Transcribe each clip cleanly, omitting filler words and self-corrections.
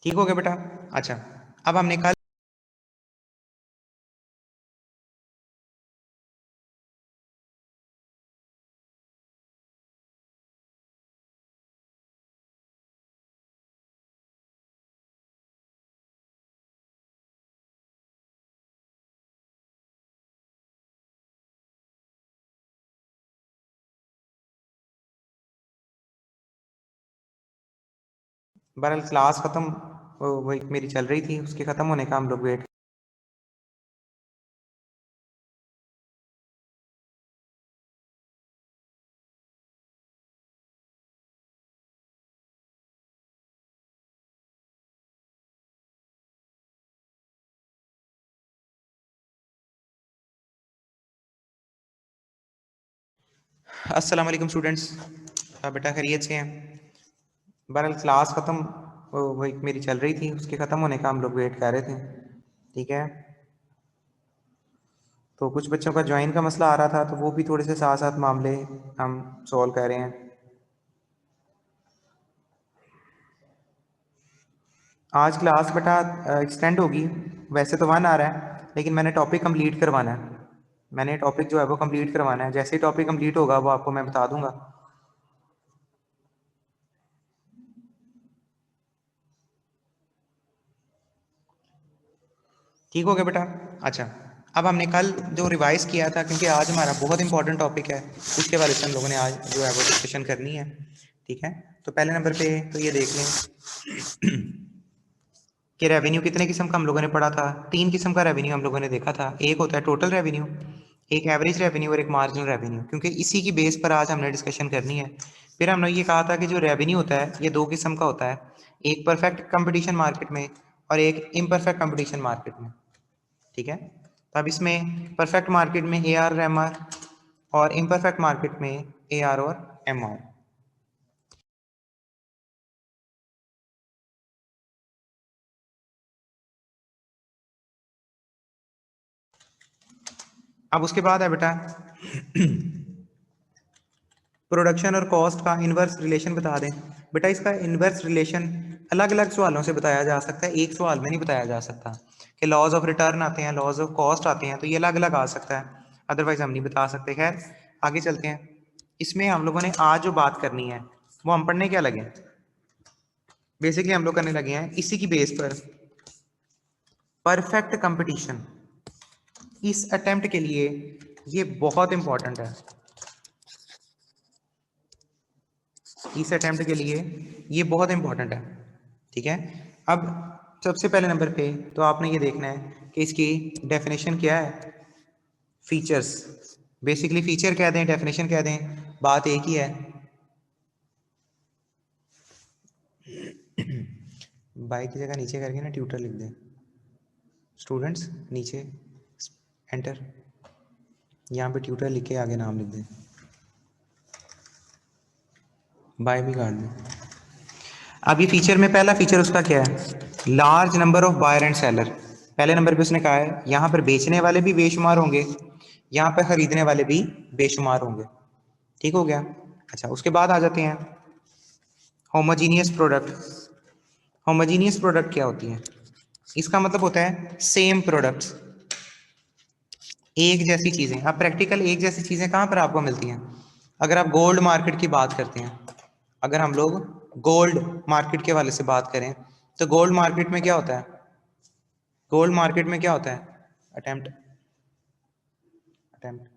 ठीक हो गया बेटा। अच्छा, अब हमने कल बहरहाल क्लास खत्म वही मेरी चल रही थी, उसके खत्म होने का हम लोग वेट। अस्सलाम वालेकुम स्टूडेंट्स, बेटा खैरियत से हैं? बहरहाल क्लास खत्म वही मेरी चल रही थी, उसके खत्म होने का हम लोग वेट कर रहे थे। ठीक है, तो कुछ बच्चों का ज्वाइन का मसला आ रहा था, तो वो भी थोड़े से साथ साथ मामले हम सॉल्व कर रहे हैं। आज क्लास बेटा एक्सटेंड होगी। वैसे तो 1 आ रहा है, लेकिन मैंने टॉपिक कंप्लीट करवाना है। मैंने टॉपिक जो है वो कंप्लीट करवाना है। जैसे ही टॉपिक कंप्लीट होगा वो आपको मैं बता दूंगा। ठीक हो गया बेटा। अच्छा, अब हमने कल जो रिवाइज किया था, क्योंकि आज हमारा बहुत इंपॉर्टेंट टॉपिक है, उसके बारे में हम लोगों ने आज जो है वो डिस्कशन करनी है। ठीक है, तो पहले नंबर पे तो ये देख लें कि रेवेन्यू कितने किस्म का हम लोगों ने पढ़ा था। 3 किस्म का रेवेन्यू हम लोगों ने देखा था। एक होता है टोटल रेवेन्यू, एक एवरेज रेवेन्यू और एक मार्जिनल रेवेन्यू, क्योंकि इसी की बेस पर आज हमने डिस्कशन करनी है। फिर हमने ये कहा था कि जो रेवेन्यू होता है ये 2 किस्म का होता है, एक परफेक्ट कंपटीशन मार्केट में और एक इम्परफेक्ट कंपटीशन मार्केट में। ठीक है, तो अब इसमें परफेक्ट मार्केट में ए आर और एम आर, और इम्परफेक्ट मार्केट में ए आर और एम आर। अब उसके बाद है बेटा प्रोडक्शन और कॉस्ट का इनवर्स रिलेशन बता दें। बेटा इसका इनवर्स रिलेशन अलग अलग सवालों से बताया जा सकता है, एक सवाल में नहीं बताया जा सकता। कि लॉज ऑफ रिटर्न आते हैं, लॉज ऑफ कॉस्ट आते हैं, तो ये अलग अलग आ सकता है, अदरवाइज हम नहीं बता सकते। खैर आगे चलते हैं। इसमें हम लोगों ने आज जो बात करनी है वो हम पढ़ने क्या लगे, बेसिकली हम लोग करने लगे हैं इसी की बेस पर परफेक्ट कंपटीशन। इस अटेम्प्ट के लिए ये बहुत इंपॉर्टेंट है। इस अटेम्प्ट के लिए ये बहुत इंपॉर्टेंट है। ठीक है, अब सबसे पहले नंबर पे तो आपने ये देखना है कि इसकी डेफिनेशन क्या है। फीचर्स, बेसिकली फीचर कह दें, डेफिनेशन कह दें, बात एक ही है। बाई की जगह नीचे करके ना ट्यूटर लिख दें। स्टूडेंट्स नीचे एंटर, यहाँ पे ट्यूटर लिख के आगे नाम लिख दें, बाय भी काट दें। अब ये फीचर में पहला फीचर उसका क्या है, large number of buyer and seller. पहले नंबर पे उसने कहा है यहाँ पर बेचने वाले भी बेशुमार होंगे, यहाँ पर खरीदने वाले भी बेशुमार होंगे। ठीक हो गया। अच्छा, उसके बाद आ जाते हैं होमोजीनियस प्रोडक्ट। होमोजीनियस प्रोडक्ट क्या होती है? इसका मतलब होता है सेम प्रोडक्ट्स, एक जैसी चीजें। अब प्रैक्टिकल एक जैसी चीजें कहाँ पर आपको मिलती हैं? अगर आप गोल्ड मार्केट की बात करते हैं, अगर हम लोग गोल्ड मार्केट के वाले से बात करें, तो गोल्ड मार्केट में क्या होता है? गोल्ड मार्केट में क्या होता है? अटेम्प्ट अटेम्प्ट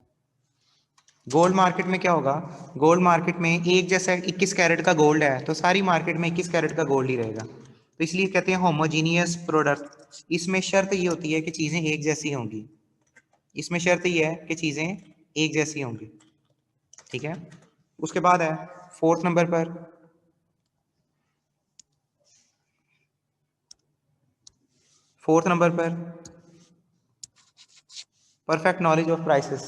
गोल्ड मार्केट में क्या होगा? गोल्ड मार्केट में एक जैसा 21 कैरेट का गोल्ड है, तो सारी मार्केट में 21 कैरेट का गोल्ड ही रहेगा। तो इसलिए कहते हैं होमोजीनियस प्रोडक्ट। इसमें शर्त ये होती है कि चीजें एक जैसी होंगी। इसमें शर्त ये है कि चीजें एक जैसी होंगी। ठीक है, उसके बाद है फोर्थ नंबर पर perfect knowledge of prices.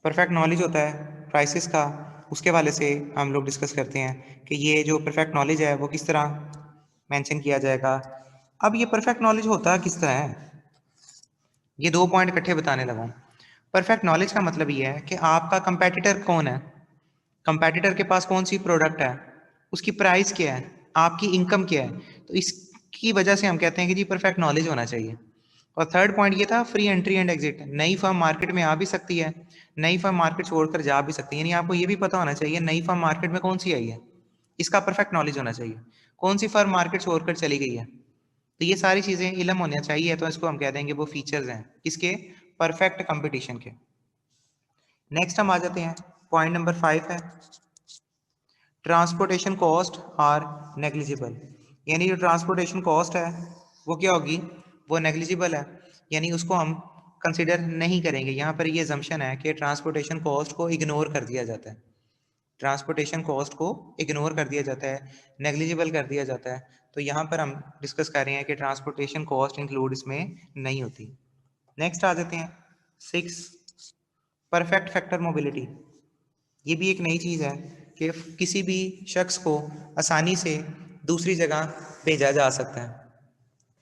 Perfect knowledge होता है प्राइसेस का, उसके वाले से हम लोग डिस्कस करते हैं कि ये जो परफेक्ट नॉलेज है वो किस तरह मेंशन किया जाएगा। अब ये परफेक्ट नॉलेज होता किस तरह है, ये 2 पॉइंट इकट्ठे बताने लगा हूँ। परफेक्ट नॉलेज का मतलब ये है कि आपका कंपेटिटर कौन है, कंपेटिटर के पास कौन सी प्रोडक्ट है, उसकी प्राइस क्या है, आपकी इनकम क्या है। तो इस की वजह से हम कहते हैं कि जी परफेक्ट नॉलेज होना चाहिए। और थर्ड पॉइंट ये था फ्री एंट्री एंड एग्जिट, नई फर्म मार्केट में आ भी सकती है, नई फर्म मार्केट छोड़कर जा भी सकती है, यानी आपको ये भी पता होना चाहिए नई फर्म मार्केट में कौन सी आई है, इसका परफेक्ट नॉलेज होना चाहिए, कौन सी फर्म मार्केट छोड़कर चली गई है। तो ये सारी चीजें इल्म होना चाहिए, तो इसको हम कह देंगे वो फीचर्स हैं किसके, परफेक्ट कंपटीशन के। नेक्स्ट हम आ जाते हैं, पॉइंट नंबर 5 है ट्रांसपोर्टेशन कॉस्ट आर नेग्लिजिबल, यानी जो ट्रांसपोर्टेशन कॉस्ट है वो क्या होगी, वो नेग्लिजिबल है, यानी उसको हम कंसिडर नहीं करेंगे। यहाँ पर ये जम्पशन है कि ट्रांसपोर्टेशन कॉस्ट को इग्नोर कर दिया जाता है, ट्रांसपोर्टेशन कॉस्ट को इग्नोर कर दिया जाता है, नेग्लिजिबल कर दिया जाता है। तो यहाँ पर हम डिस्कस कर रहे हैं कि ट्रांसपोर्टेशन कॉस्ट इंक्लूड इसमें नहीं होती। नेक्स्ट आ जाते हैं 6 परफेक्ट फैक्टर मोबिलिटी। ये भी एक नई चीज़ है कि किसी भी शख्स को आसानी से दूसरी जगह भेजा जा सकता है,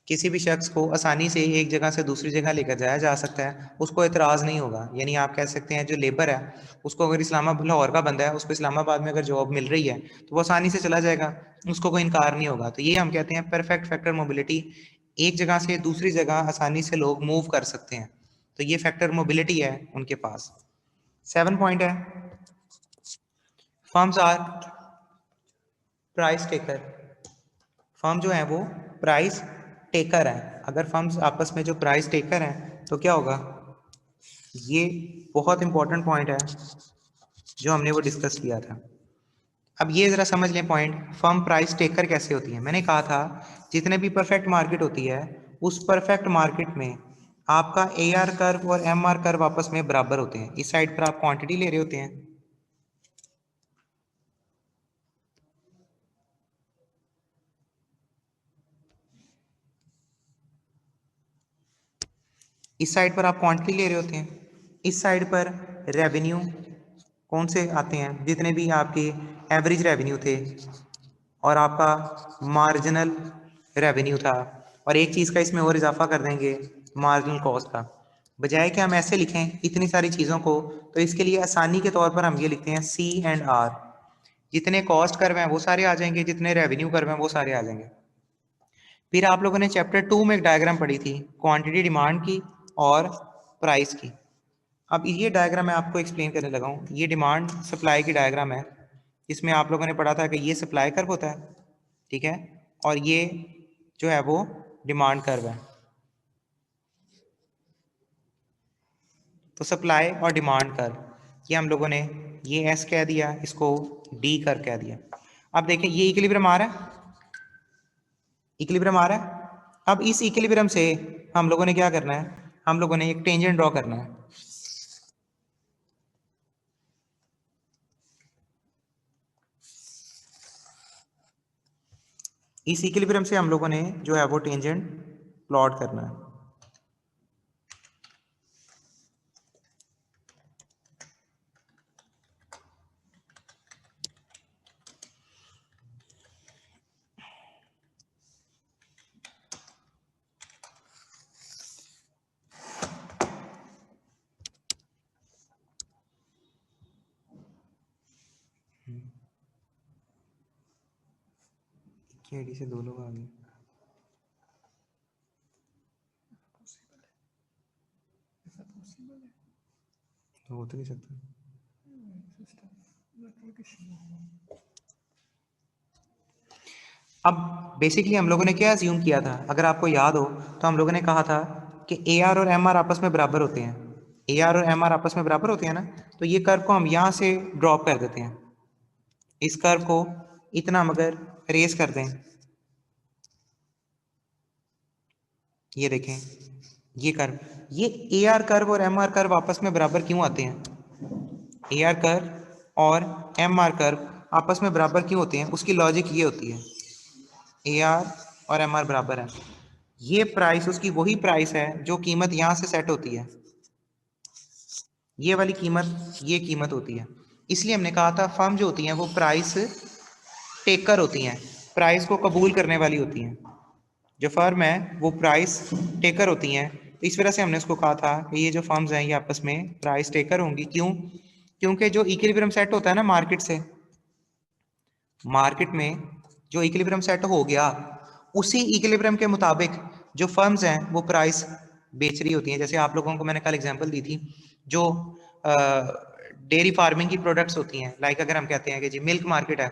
किसी भी शख्स को आसानी से एक जगह से दूसरी जगह लेकर जाया जा सकता है, उसको एतराज़ नहीं होगा। यानी आप कह सकते हैं जो लेबर है उसको अगर इस्लामाबाद लाहौर का बंदा है, उसको इस्लामाबाद में अगर जॉब मिल रही है तो वो आसानी से चला जाएगा, उसको कोई इनकार नहीं होगा। तो ये हम कहते हैं परफेक्ट फैक्टर मोबिलिटी, एक जगह से दूसरी जगह आसानी से लोग मूव कर सकते हैं, तो ये फैक्टर मोबिलिटी है उनके पास। 7 पॉइंट है firms are price taker, firm जो है वो प्राइस टेकर है। अगर फर्म्स आपस में जो प्राइस टेकर हैं तो क्या होगा, ये बहुत इंपॉर्टेंट पॉइंट है जो हमने वो डिस्कस किया था। अब ये जरा समझ लें पॉइंट, फर्म प्राइस टेकर कैसे होती है। मैंने कहा था जितने भी परफेक्ट मार्केट होती है उस परफेक्ट मार्केट में आपका AR कर्व और MR कर्व आपस में बराबर होते हैं। इस साइड पर आप क्वांटिटी ले रहे होते हैं, इस साइड पर आप क्वांटिटी ले रहे होते हैं, इस साइड पर रेवेन्यू कौन से आते हैं, जितने भी आपके एवरेज रेवेन्यू थे और आपका मार्जिनल रेवेन्यू था, और एक चीज़ का इसमें और इजाफा कर देंगे मार्जिनल कॉस्ट का। बजाय कि हम ऐसे लिखें इतनी सारी चीज़ों को, तो इसके लिए आसानी के तौर पर हम ये लिखते हैं C&R, जितने कॉस्ट कर्व हैं वो सारे आ जाएंगे, जितने रेवेन्यू कर्व हैं वो सारे आ जाएंगे। फिर आप लोगों ने चैप्टर 2 में एक डायग्राम पढ़ी थी क्वांटिटी डिमांड की और प्राइस की। अब ये डायग्राम मैं आपको एक्सप्लेन करने लगा हूँ। ये डिमांड सप्लाई की डायग्राम है, इसमें आप लोगों ने पढ़ा था कि ये सप्लाई कर्व होता है, ठीक है, और ये जो है वो डिमांड कर्व है। तो सप्लाई और डिमांड कर्व ये हम लोगों ने ये S कह दिया, इसको D कर्व कह दिया। अब देखिए ये इक्विलिब्रियम आ रहा है, इक्विलिब्रियम आ रहा है। अब इस इक्विलिब्रियम से हम लोगों ने क्या करना है, हम लोगों ने एक टेंजेंट ड्रॉ करना है। इस इक्विलिब्रियम से हम लोगों ने जो है वो टेंजेंट प्लॉट करना है। आईडी से 2 लोग आ गए, तो हो तो नहीं सकता। अब बेसिकली हम लोगों ने क्या अज्यूम किया था, अगर आपको याद हो तो हम लोगों ने कहा था कि AR और MR आपस में बराबर होते हैं, AR और MR आपस में बराबर होते हैं ना, तो ये कर्व को हम यहाँ से ड्रॉप कर देते हैं, इस कर्व को इतना हम अगर रेस कर दें, ये देखें ये कर्व, ये AR कर्व और MR कर्व आपस में बराबर क्यों आते हैं, AR कर्व और MR कर्व आपस में बराबर क्यों होते हैं, उसकी लॉजिक ये होती है AR और MR बराबर है, ये प्राइस उसकी वही प्राइस है जो कीमत यहाँ से सेट होती है, ये वाली कीमत ये कीमत होती है। इसलिए हमने कहा था फर्म जो होती हैं वो प्राइस टेकर होती हैं, प्राइस को कबूल करने वाली होती हैं। जो फर्म है वो प्राइस टेकर होती हैं, तो इस वजह से हमने उसको कहा था कि ये जो फर्म्स हैं ये आपस में प्राइस टेकर होंगी। क्यों, क्योंकि जो इक्विलिब्रियम सेट होता है ना मार्केट से, मार्केट में जो इक्विलिब्रियम सेट हो गया उसी इक्विलिब्रियम के मुताबिक जो फर्म्स हैं वो प्राइस बेच रही होती हैं। जैसे आप लोगों को मैंने कल एग्जांपल दी थी, जो डेयरी फार्मिंग की प्रोडक्ट्स होती हैं, लाइक अगर हम कहते हैं कि जी मिल्क मार्केट है,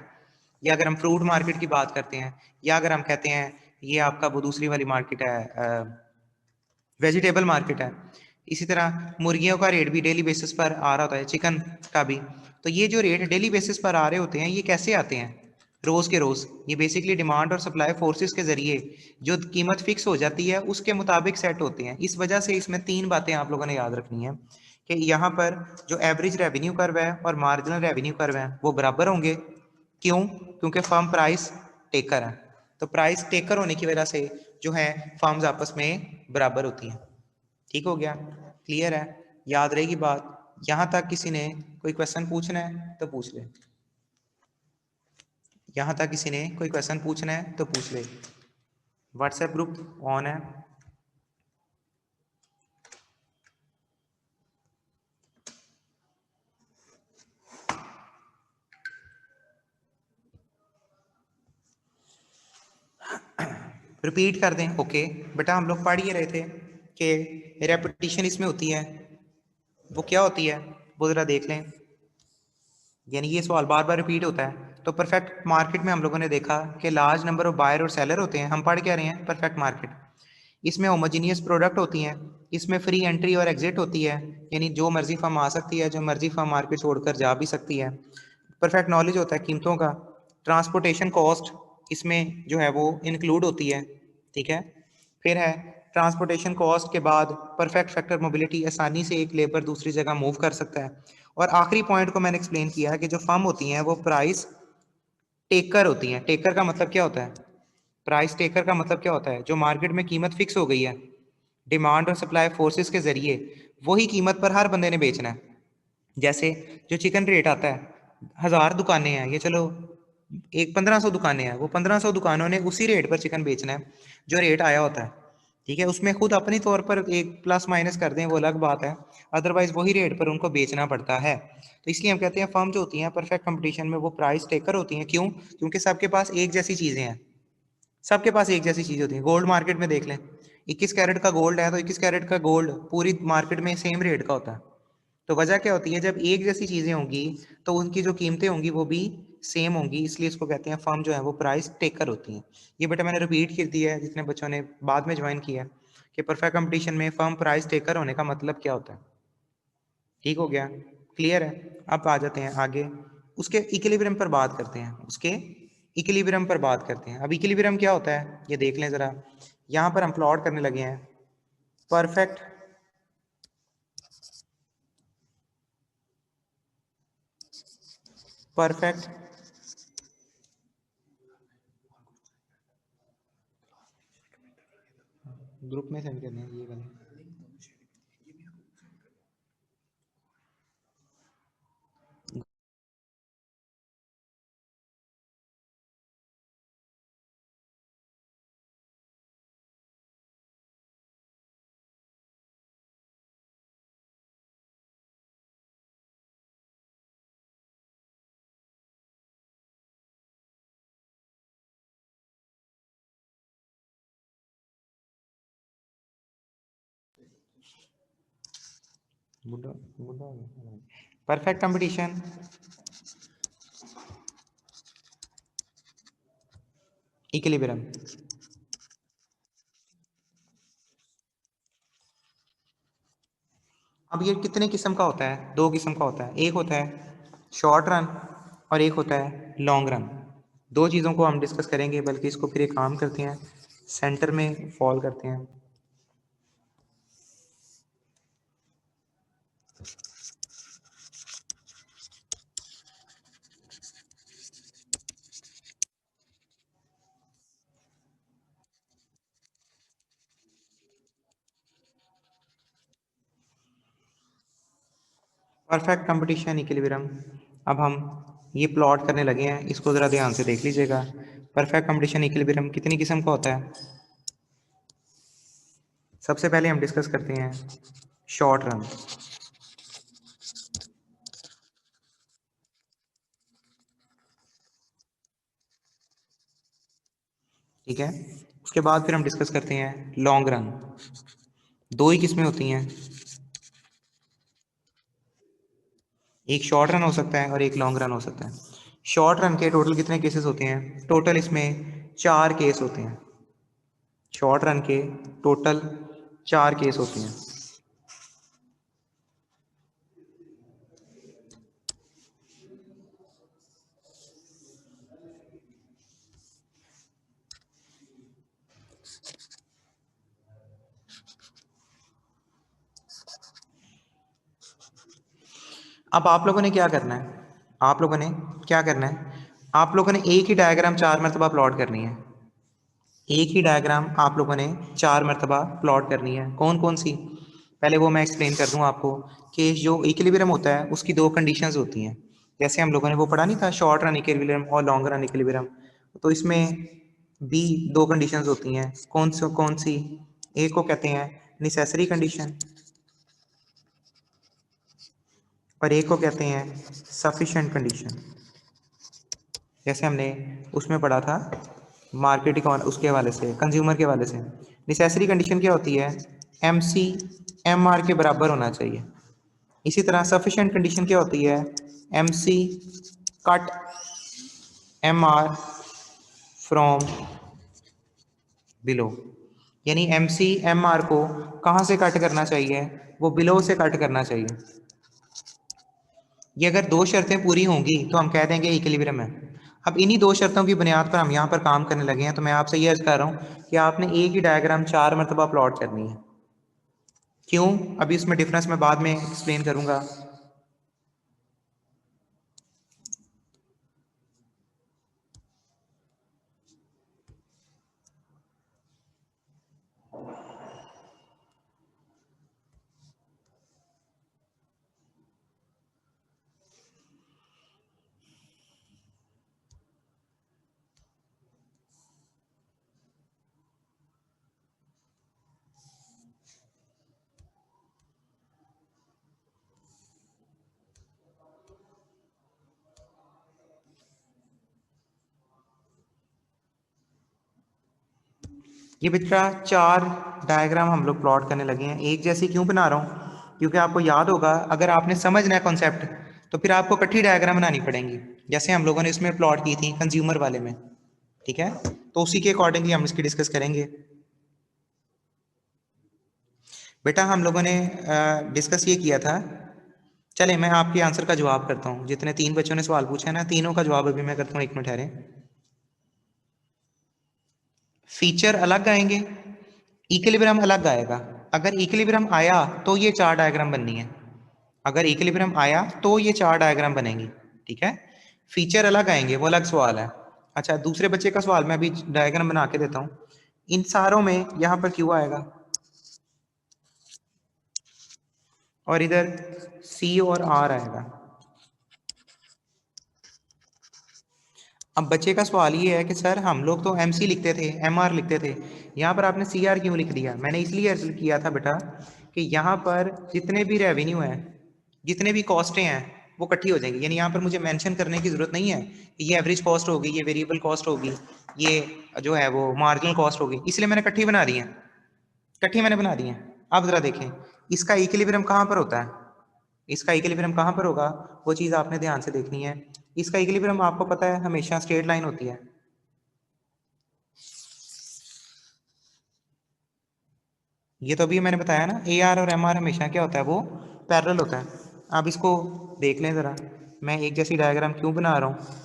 या अगर हम फ्रूट मार्केट की बात करते हैं, या अगर हम कहते हैं ये आपका वो दूसरी वाली मार्केट है, वेजिटेबल मार्केट है, इसी तरह मुर्गियों का रेट भी डेली बेसिस पर आ रहा होता है, चिकन का भी। तो ये जो रेट डेली बेसिस पर आ रहे होते हैं, ये कैसे आते हैं? रोज के रोज। ये बेसिकली डिमांड और सप्लाई फोर्सेस के जरिए जो कीमत फिक्स हो जाती है उसके मुताबिक सेट होते हैं। इस वजह से इसमें तीन बातें आप लोगों ने याद रखनी है कि यहाँ पर जो एवरेज रेवेन्यू कर्व है और मार्जिनल रेवेन्यू कर्व है वो बराबर होंगे। क्यों? क्योंकि फर्म प्राइस टेकर है। तो प्राइस टेकर होने की वजह से जो है फर्म्स आपस में बराबर होती हैं। ठीक हो गया? क्लियर है? याद रहेगी बात? यहां तक किसी ने कोई क्वेश्चन पूछना है तो पूछ ले। यहां तक किसी ने कोई क्वेश्चन पूछना है तो पूछ ले। व्हाट्सएप ग्रुप ऑन है। रिपीट कर दें। ओके बेटा, हम लोग पढ़ ही रहे थे कि रेपिटेशन इसमें होती है। वो क्या होती है वो जरा देख लें। यानी ये सवाल बार बार रिपीट होता है। तो परफेक्ट मार्केट में हम लोगों ने देखा कि लार्ज नंबर ऑफ बायर और सेलर होते हैं। हम पढ़ क्या रहे हैं? Perfect market. इसमें होमोजीनियस प्रोडक्ट होती हैं, इसमें फ्री एंट्री और एग्जिट होती है, यानी जो मर्जी फर्म आ सकती है, जो मर्जी फर्म मार्केट छोड़कर जा भी सकती है। परफेक्ट नॉलेज होता है कीमतों का। ट्रांसपोर्टेशन कॉस्ट इसमें जो है वो इंक्लूड होती है। ठीक है? फिर है ट्रांसपोर्टेशन कॉस्ट के बाद परफेक्ट फैक्टर मोबिलिटी, आसानी से एक लेबर दूसरी जगह मूव कर सकता है। और आखिरी पॉइंट को मैंने एक्सप्लेन किया है कि जो फर्म होती हैं वो प्राइस टेकर होती हैं। टेकर का मतलब क्या होता है? प्राइस टेकर का मतलब क्या होता है? जो मार्केट में कीमत फिक्स हो गई है डिमांड और सप्लाई फोर्सेस के जरिए, वही कीमत पर हर बंदे ने बेचना है। जैसे जो चिकन रेट आता है, 1000 दुकानें हैं, ये चलो एक 1500 दुकानें हैं, वो 1500 दुकानों ने उसी रेट पर चिकन बेचना है जो रेट आया होता है। ठीक है? उसमें खुद अपनी तौर पर एक प्लस माइनस कर दें वो अलग बात है, अदरवाइज वही रेट पर उनको बेचना पड़ता है। तो इसलिए हम कहते हैं फर्म जो होती हैं परफेक्ट कंपटीशन में वो प्राइस टेकर होती हैं। क्यों? क्योंकि सबके पास एक जैसी चीजें हैं। सबके पास एक जैसी चीज होती है। गोल्ड मार्केट में देख लें, 21 कैरेट का गोल्ड है तो 21 कैरेट का गोल्ड पूरी मार्केट में सेम रेट का होता है। तो वजह क्या होती है? जब एक जैसी चीजें होंगी तो उनकी जो कीमतें होंगी वो भी सेम होंगी। इसलिए इसको कहते हैं फर्म जो है वो प्राइस टेकर होती हैं। ये बेटा मैंने रिपीट कर दिया है जितने बच्चों ने बाद में ज्वाइन किया है कि परफेक्ट कंपटीशन में फर्म प्राइस टेकर होने का मतलब क्या होता है। ठीक हो गया? क्लियर है? अब आ जाते हैं आगे, उसके इक्विलिब्रियम पर बात करते हैं। उसके इक्विलिब्रियम पर बात करते हैं। अब इक्विलिब्रियम क्या होता है ये देख लें जरा। यहां पर हम प्लॉट करने लगे हैं परफेक्ट परफेक्ट ग्रुप में सेंड करने हैं ये वाले। बुढ़ा बुढ़ा परफेक्ट कंपटीशन इक्विलिब्रियम। अब ये कितने किस्म का होता है? दो किस्म का होता है। एक होता है शॉर्ट रन और एक होता है लॉन्ग रन। दो चीज़ों को हम डिस्कस करेंगे, बल्कि इसको फिर एक काम करते हैं, सेंटर में फॉल करते हैं। Perfect competition equilibrium. अब हम ये प्लॉट करने लगे हैं, इसको ज़रा ध्यान से देख लीजिएगा। परफेक्ट कंपटीशन इक्विलिब्रियम कितनी किस्म का होता है? सबसे पहले हम डिस्कस करते हैं शॉर्ट रन। ठीक है? उसके बाद फिर हम डिस्कस करते हैं लॉन्ग रन। दो ही किस्में होती हैं, एक शॉर्ट रन हो सकता है और एक लॉन्ग रन हो सकता है। शॉर्ट रन के टोटल कितने केसेस होते हैं? टोटल इसमें 4 केस होते हैं। शॉर्ट रन के टोटल 4 केस होते हैं। अब आप लोगों ने क्या करना है? आप लोगों ने क्या करना है? आप लोगों ने एक ही डायग्राम 4 मरतबा प्लॉट करनी है। एक ही डायग्राम आप लोगों ने 4 मरतबा प्लॉट करनी है। कौन कौन सी? पहले वो मैं एक्सप्लेन कर दूं आपको कि जो इक्विलिब्रियम होता है उसकी दो कंडीशंस होती हैं। जैसे हम लोगों ने वो पढ़ा नहीं था, शॉर्ट रन इक्विलिब्रियम और लॉन्ग रन इक्विलिब्रियम। तो इसमें भी दो कंडीशंस होती हैं। कौन सी? एक को कहते हैं नेसेसरी कंडीशन और एक को कहते हैं सफिशिएंट कंडीशन। जैसे हमने उसमें पढ़ा था मार्केट उसके हवाले से, कंज्यूमर के हवाले से। नेसेसरी कंडीशन क्या होती है? एम सी एम आर के बराबर होना चाहिए। इसी तरह सफिशिएंट कंडीशन क्या होती है? M C cut M R from below. यानी एम सी एम आर को कहाँ से कट करना चाहिए? वो बिलो से कट करना चाहिए। ये अगर दो शर्तें पूरी होंगी तो हम कह देंगे इक्विलिब्रियम है। अब इन्हीं दो शर्तों की बुनियाद पर हम यहाँ पर काम करने लगे हैं। तो मैं आपसे ये अर्ज कर रहा हूँ कि आपने एक ही डायग्राम 4 मरतबा प्लॉट करनी है। क्यों? अभी इसमें डिफरेंस मैं बाद में एक्सप्लेन करूंगा। ये बेटा 4 डायग्राम हम लोग प्लॉट करने लगे हैं। एक जैसी क्यों बना रहा हूँ? क्योंकि आपको याद होगा, अगर आपने समझना है कॉन्सेप्ट तो फिर आपको इकट्ठी डायग्राम बनानी पड़ेंगी, जैसे हम लोगों ने इसमें प्लॉट की थी कंज्यूमर वाले में। ठीक है, तो उसी के अकॉर्डिंगली हम इसकी डिस्कस करेंगे। बेटा हम लोगों ने डिस्कस ये किया था। चले मैं आपके आंसर का जवाब करता हूँ। जितने 3 बच्चों ने सवाल पूछा है ना, तीनों का जवाब अभी मैं करता हूँ। 1 मिनट ठहरे। फीचर अलग आएंगे, इक्विलिब्रियम अलग आएगा। अगर इक्विलिब्रियम आया तो ये 4 डायग्राम बननी है। अगर इक्विलिब्रियम आया तो ये 4 डायग्राम बनेंगी। ठीक है, फीचर अलग आएंगे, वो अलग सवाल है। अच्छा, दूसरे बच्चे का सवाल मैं अभी डायग्राम बना के देता हूँ। इन सारों में यहाँ पर क्यू आएगा और इधर सी और आर आएगा। अब बच्चे का सवाल ये है कि सर हम लोग तो एम सी लिखते थे, एम आर लिखते थे, यहाँ पर आपने सी आर क्यों लिख दिया? मैंने इसलिए किया था बेटा कि यहाँ पर जितने भी रेवेन्यू हैं, जितने भी कॉस्टें हैं, वो इकट्ठी हो जाएंगी। यानी यहाँ पर मुझे मेंशन करने की जरूरत नहीं है कि ये एवरेज कॉस्ट होगी, ये वेरिएबल कॉस्ट होगी, ये जो है वो मार्जिनल कॉस्ट होगी। इसलिए मैंने इकट्ठी बना दी है, इकट्ठी मैंने बना दी है। अब जरा देखें इसका इक्विलिब्रियम कहाँ पर होता है। इसका इक्विलिब्रियम कहाँ पर होगा, वो चीज़ आपने ध्यान से देखनी है। इसका इक्विलिब्रियम आपको पता है हमेशा स्ट्रेट लाइन होती है। ये तो अभी मैंने बताया ना, ए आर और एम आर हमेशा क्या होता है, वो पैरेलल होता है। आप इसको देख लें ज़रा, मैं एक जैसी डायग्राम क्यों बना रहा हूँ।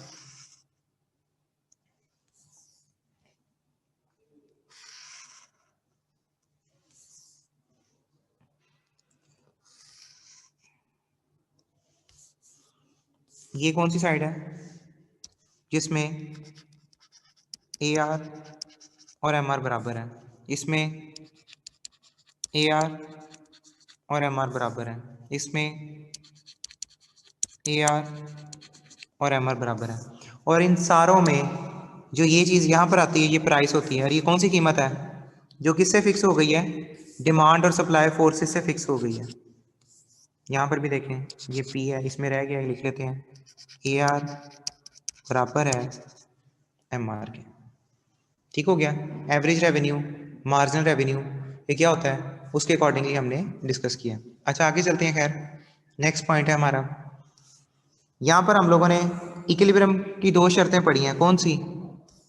ये कौन सी साइड है जिसमें ए आर और एम आर बराबर है? इसमें ए आर और एम आर बराबर है, इसमें ए आर और एम आर बराबर है। और इन सारों में जो ये चीज़ यहाँ पर आती है, ये प्राइस होती है। और ये कौन सी कीमत है जो किससे फिक्स हो गई है? डिमांड और सप्लाई फोर्सेस से फिक्स हो गई है। यहाँ पर भी देखें ये पी है, इसमें रह गया, लिख लेते हैं ए आर बराबर है एम आर के। ठीक हो गया। एवरेज रेवेन्यू, मार्जिनल रेवेन्यू, ये क्या होता है उसके अकॉर्डिंगली हमने डिस्कस किया। अच्छा आगे चलते हैं। खैर नेक्स्ट पॉइंट है हमारा, यहाँ पर हम लोगों ने इक्विलिब्रियम की दो शर्तें पढ़ी हैं। कौन सी?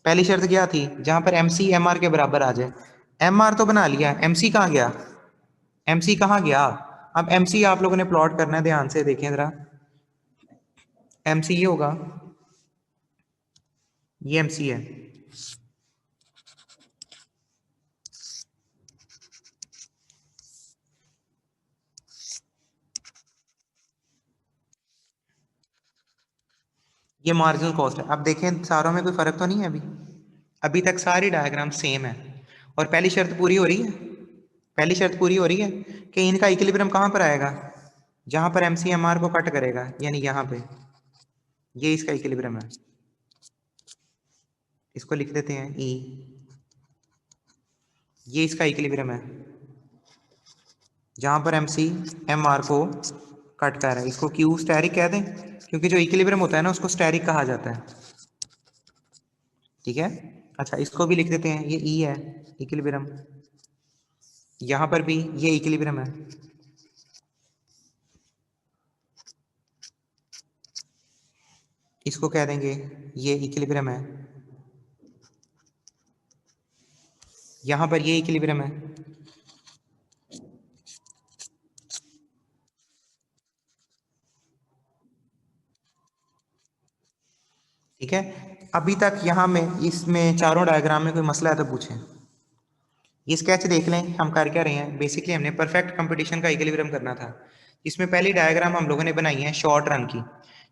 पहली शर्त क्या थी? जहाँ पर एम सी एम आर के बराबर आ जाए। एम आर तो बना लिया, एम सी कहाँ गया? एम सी कहाँ गया? अब एम सी आप लोगों ने प्लॉट करना है, ध्यान से देखें जरा। एम सी ये होगा, ये एम सी है। ये मार्जिनल कॉस्ट है। अब देखें सारों में कोई फर्क तो नहीं है अभी, अभी तक सारी डायग्राम सेम है। और पहली शर्त पूरी हो रही है, पहली शर्त पूरी हो रही है कि इनका इक्विलिब्रियम कहाँ पर आएगा? जहां पर एमसीएमआर को कट करेगा, यानी यहाँ पे, ये इसका इक्विलिब्रियम है। इसको लिख देते हैं ई, ये इसका इक्विलिब्रियम है जहां पर एमसी एम आर को कट कर रहा है। इसको क्यू स्टेरिक कह दें, क्योंकि जो इक्विलिब्रियम होता है ना उसको स्टेरिक कहा जाता है। ठीक है। अच्छा इसको भी लिख देते हैं, ये ई है इक्विलिब्रियम, यहां पर भी ये इक्विलिब्रियम है। इसको कह देंगे ये इक्विलिब्रियम है, यहां पर ये इक्विलिब्रियम है। ठीक है। अभी तक यहाँ में इसमें चारों डायग्राम में कोई मसला है तो पूछें। ये स्केच देख लें हम कर क्या रहे हैं। बेसिकली हमने परफेक्ट कंपटीशन का इक्विलिब्रियम करना था। इसमें पहली डायग्राम हम लोगों ने बनाई है शॉर्ट रन की।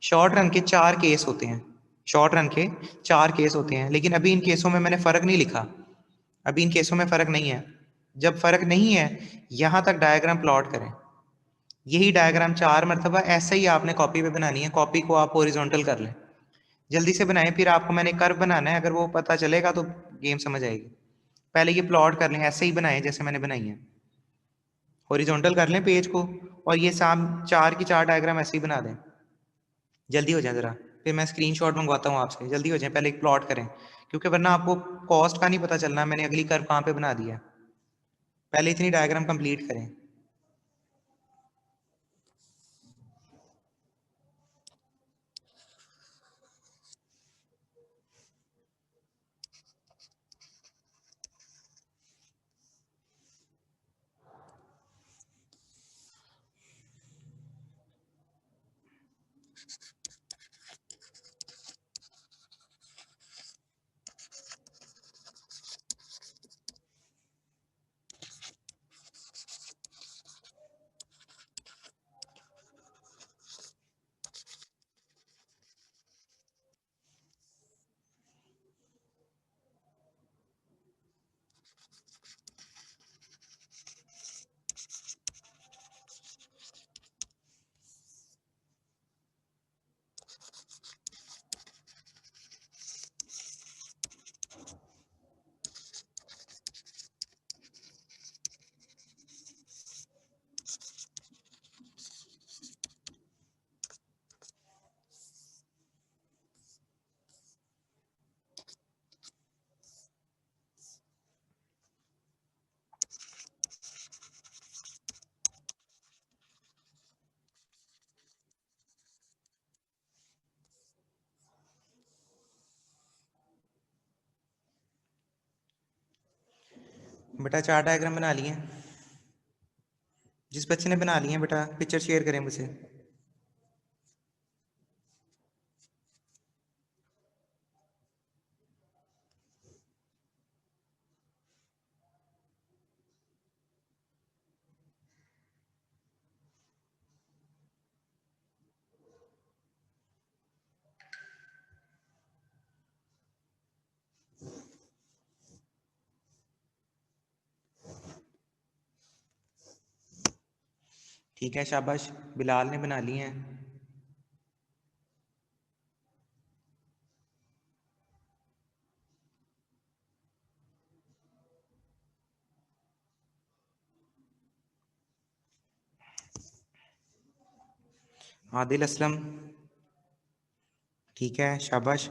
शॉर्ट रन के चार केस होते हैं, शॉर्ट रन के चार केस होते हैं, लेकिन अभी इन केसों में मैंने फर्क नहीं लिखा। अभी इन केसों में फर्क नहीं है। जब फर्क नहीं है, यहां तक डायग्राम प्लॉट करें। यही डायग्राम चार मरतबा ऐसे ही आपने कॉपी पे बनानी है। कॉपी को आप हॉरिजॉन्टल कर लें, जल्दी से बनाएं। फिर आपको मैंने कर्व बनाना है, अगर वो पता चलेगा तो गेम समझ आएगी। पहले ये प्लॉट कर लें, ऐसे ही बनाएं जैसे मैंने बनाई है। हॉरिजॉन्टल कर लें पेज को, और ये साम चार की चार डायग्राम ऐसे ही बना दें। जल्दी हो जाए जरा, फिर मैं स्क्रीनशॉट मंगवाता हूँ आपसे। जल्दी हो जाए, पहले एक प्लॉट करें, क्योंकि वरना आपको कॉस्ट का नहीं पता चलना मैंने अगली कर्व कहाँ पे बना दिया। पहले इतनी डायग्राम कंप्लीट करें। बेटा चार डायग्राम बना लिए? जिस बच्चे ने बना लिए हैं बेटा पिक्चर शेयर करें मुझे। ठीक है शाबाश, बिलाल ने बना लिए हैं। आदिल असलम, ठीक है शाबाश।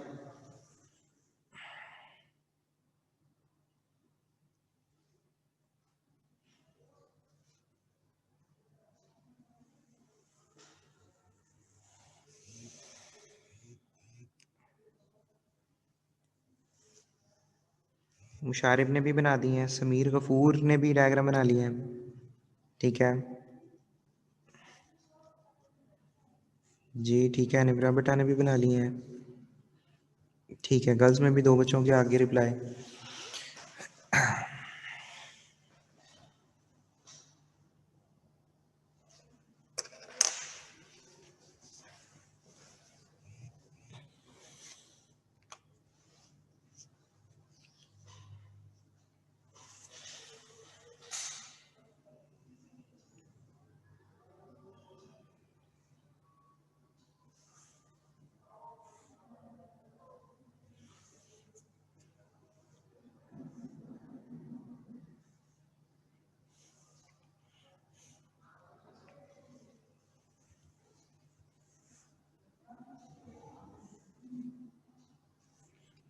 मुशारिब ने भी बना दी हैं, समीर गफूर ने भी डायग्राम बना लिए हैं, ठीक है जी, ठीक है निब्रा बेटा ने भी बना लिए हैं, ठीक है गर्ल्स में भी 2 बच्चों के आगे रिप्लाई।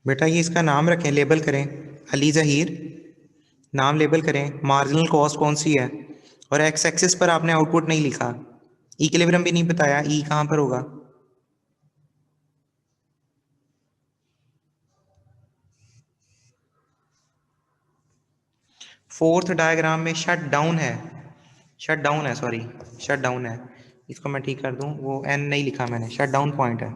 बेटा ये इसका नाम रखें, लेबल करें, अली जहीर नाम लेबल करें, मार्जिनल कॉस्ट कौन सी है, और एक्स एक्सिस पर आपने आउटपुट नहीं लिखा, इक्विलिब्रियम भी नहीं बताया, ई कहाँ पर होगा। फोर्थ डायग्राम में शट डाउन है, शट डाउन है, सॉरी शट डाउन है, इसको मैं ठीक कर दूं, वो एन नहीं लिखा मैंने, शट डाउन पॉइंट है।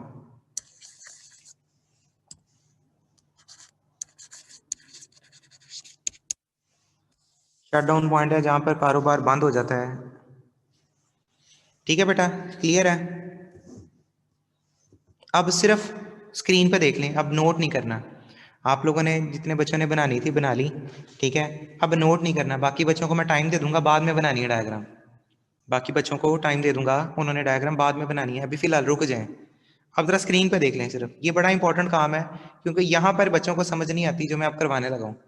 शट डाउन पॉइंट है जहां पर कारोबार बंद हो जाता है, ठीक है बेटा, क्लियर है। अब सिर्फ स्क्रीन पे देख लें, अब नोट नहीं करना, आप लोगों ने जितने बच्चों ने बनानी थी बना ली, ठीक है, अब नोट नहीं करना, बाकी बच्चों को मैं टाइम दे दूंगा, बाद में बनानी है डायग्राम, बाकी बच्चों को टाइम दे दूंगा, उन्होंने डायग्राम बाद में बनानी है, अभी फिलहाल रुक जाएं। अब जरा स्क्रीन पे देख लें सिर्फ, ये बड़ा इंपॉर्टेंट काम है, क्योंकि यहाँ पर बच्चों को समझ नहीं आती जो मैं अब करवाने लगा हूँ,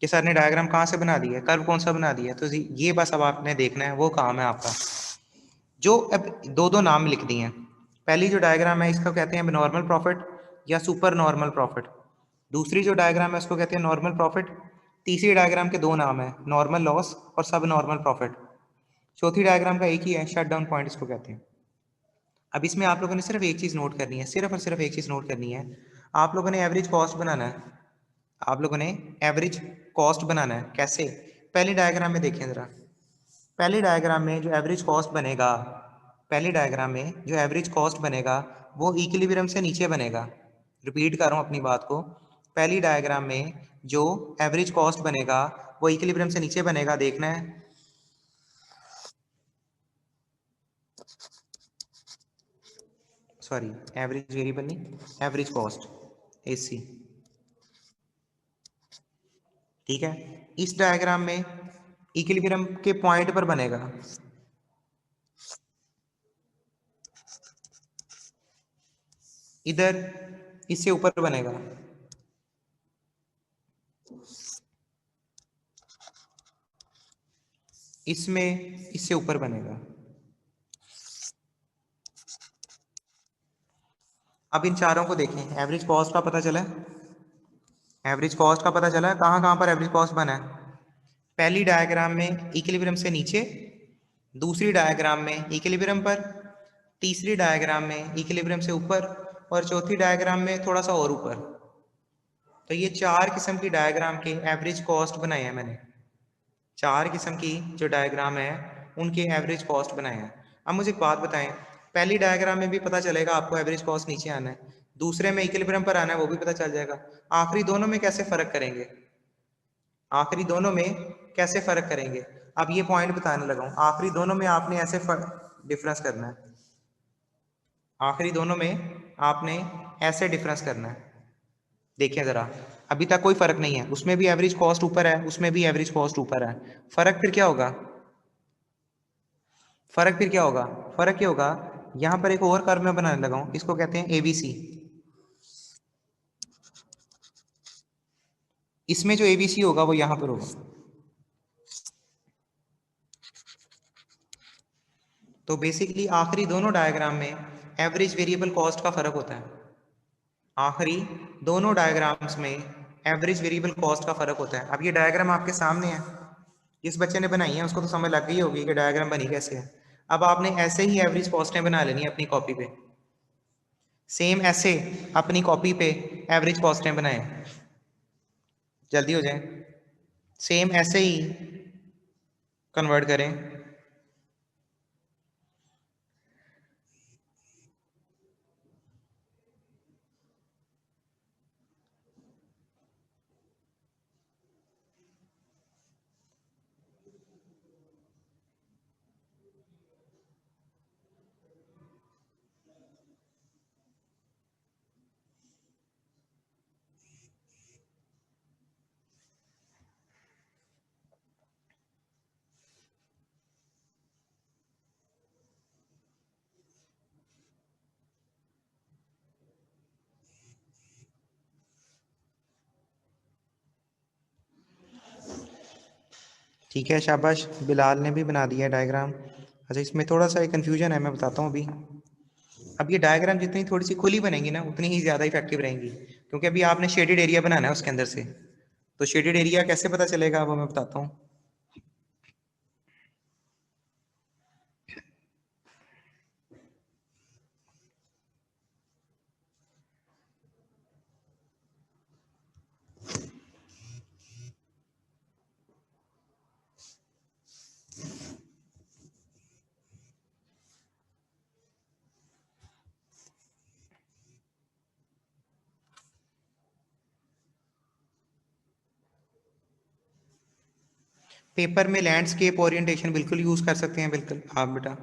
कि सर ने डायग्राम कहाँ से बना दिया है, कर्व कौन सा बना दिया है, तो ये बस अब आपने देखना है, वो काम है आपका। जो अब 2 नाम लिख दिए हैं, पहली जो डायग्राम है इसको कहते हैं नॉर्मल प्रॉफिट या सुपर नॉर्मल प्रॉफिट, दूसरी जो डायग्राम है उसको कहते हैं नॉर्मल प्रॉफिट, तीसरी डायग्राम के 2 नाम है, नॉर्मल लॉस और सब नॉर्मल प्रॉफिट, चौथी डायग्राम का एक ही है, शट डाउन पॉइंट इसको कहते हैं। अब इसमें आप लोगों ने सिर्फ एक चीज नोट करनी है, सिर्फ और सिर्फ एक चीज नोट करनी है, आप लोगों ने एवरेज कॉस्ट बनाना है, आप लोगों ने एवरेज कॉस्ट बनाना है, कैसे, पहली डायग्राम में देखें जरा, पहली डायग्राम में जो एवरेज कॉस्ट बनेगा, पहली डायग्राम में जो एवरेज कॉस्ट बनेगा वो इक्विलिब्रियम से नीचे बनेगा, रिपीट कर रहा हूँ अपनी बात को, पहली डायग्राम में जो एवरेज कॉस्ट बनेगा वो इक्विलिब्रियम से नीचे बनेगा, देखना है, सॉरी एवरेज वेरिएबल नहीं, एवरेज कॉस्ट एसी, ठीक है, इस डायग्राम में इक्विलिब्रियम के पॉइंट पर बनेगा, इधर इससे ऊपर बनेगा, इसमें इससे ऊपर बनेगा। अब इन चारों को देखें, एवरेज कॉस्ट का पता चला, एवरेज कॉस्ट का पता चला, कहाँ कहाँ पर एवरेज कॉस्ट बना है, पहली डायग्राम में इक्विलिब्रियम से नीचे, दूसरी डायग्राम में इक्विलिब्रियम पर, तीसरी डायग्राम में इक्विलिब्रियम से ऊपर, और चौथी डायग्राम में थोड़ा सा और ऊपर। तो ये 4 किस्म की डायग्राम के एवरेज कॉस्ट बनाए हैं मैंने, 4 किस्म की जो डायग्राम है उनके एवरेज कॉस्ट बनाए हैं। अब मुझे एक बात बताएं, पहली डायग्राम में भी पता चलेगा आपको एवरेज कॉस्ट नीचे आना है, दूसरे में इक्विलिब्रियम पर आना है वो भी पता चल जाएगा, आखिरी दोनों में कैसे फर्क करेंगे, आखिरी दोनों में कैसे फर्क करेंगे, अब ये पॉइंट बताने लगा हूं, आखिरी दोनों में आपने ऐसे डिफरेंस करना है, आखिरी दोनों में आपने ऐसे डिफरेंस करना है, देखिए जरा, अभी तक कोई फर्क नहीं है, उसमें भी एवरेज कॉस्ट ऊपर है, उसमें भी एवरेज कॉस्ट ऊपर है, फर्क फिर क्या होगा, फर्क फिर क्या होगा, फर्क क्या होगा, यहां पर एक और कर्व मैं बनाने लगा हूं, इसको कहते हैं एबीसी, इसमें जो एबीसी होगा वो यहां पर होगा, तो बेसिकली आखिरी दोनों डायग्राम में एवरेज वेरिएबल कॉस्ट का फर्क होता है, आखिरी दोनों डायग्राम्स में एवरेज वेरिएबल कॉस्ट का फर्क होता है। अब ये डायग्राम आपके सामने है, जिस बच्चे ने बनाई है उसको तो समझ लग गई होगी कि डायग्राम बनी कैसे है, अब आपने ऐसे ही एवरेज कॉस्टें बना लेनी है अपनी कॉपी पे, सेम ऐसे अपनी कॉपी पे एवरेज कॉस्टें बनाए, जल्दी हो जाए। सेम ऐसे ही कन्वर्ट करें। ठीक है, शाबाश, बिलाल ने भी बना दिया डायग्राम। अच्छा, इसमें थोड़ा सा कन्फ्यूजन है, मैं बताता हूँ अभी। अब ये डायग्राम जितनी थोड़ी सी खुली बनेंगी ना, उतनी ही ज़्यादा इफेक्टिव रहेंगी, क्योंकि अभी आपने शेडेड एरिया बनाना है उसके अंदर से। तो शेडेड एरिया कैसे पता चलेगा, वो मैं बताता हूँ। पेपर में लैंडस्केप ओरिएंटेशन बिल्कुल यूज़ कर सकते हैं, बिल्कुल आप बेटा।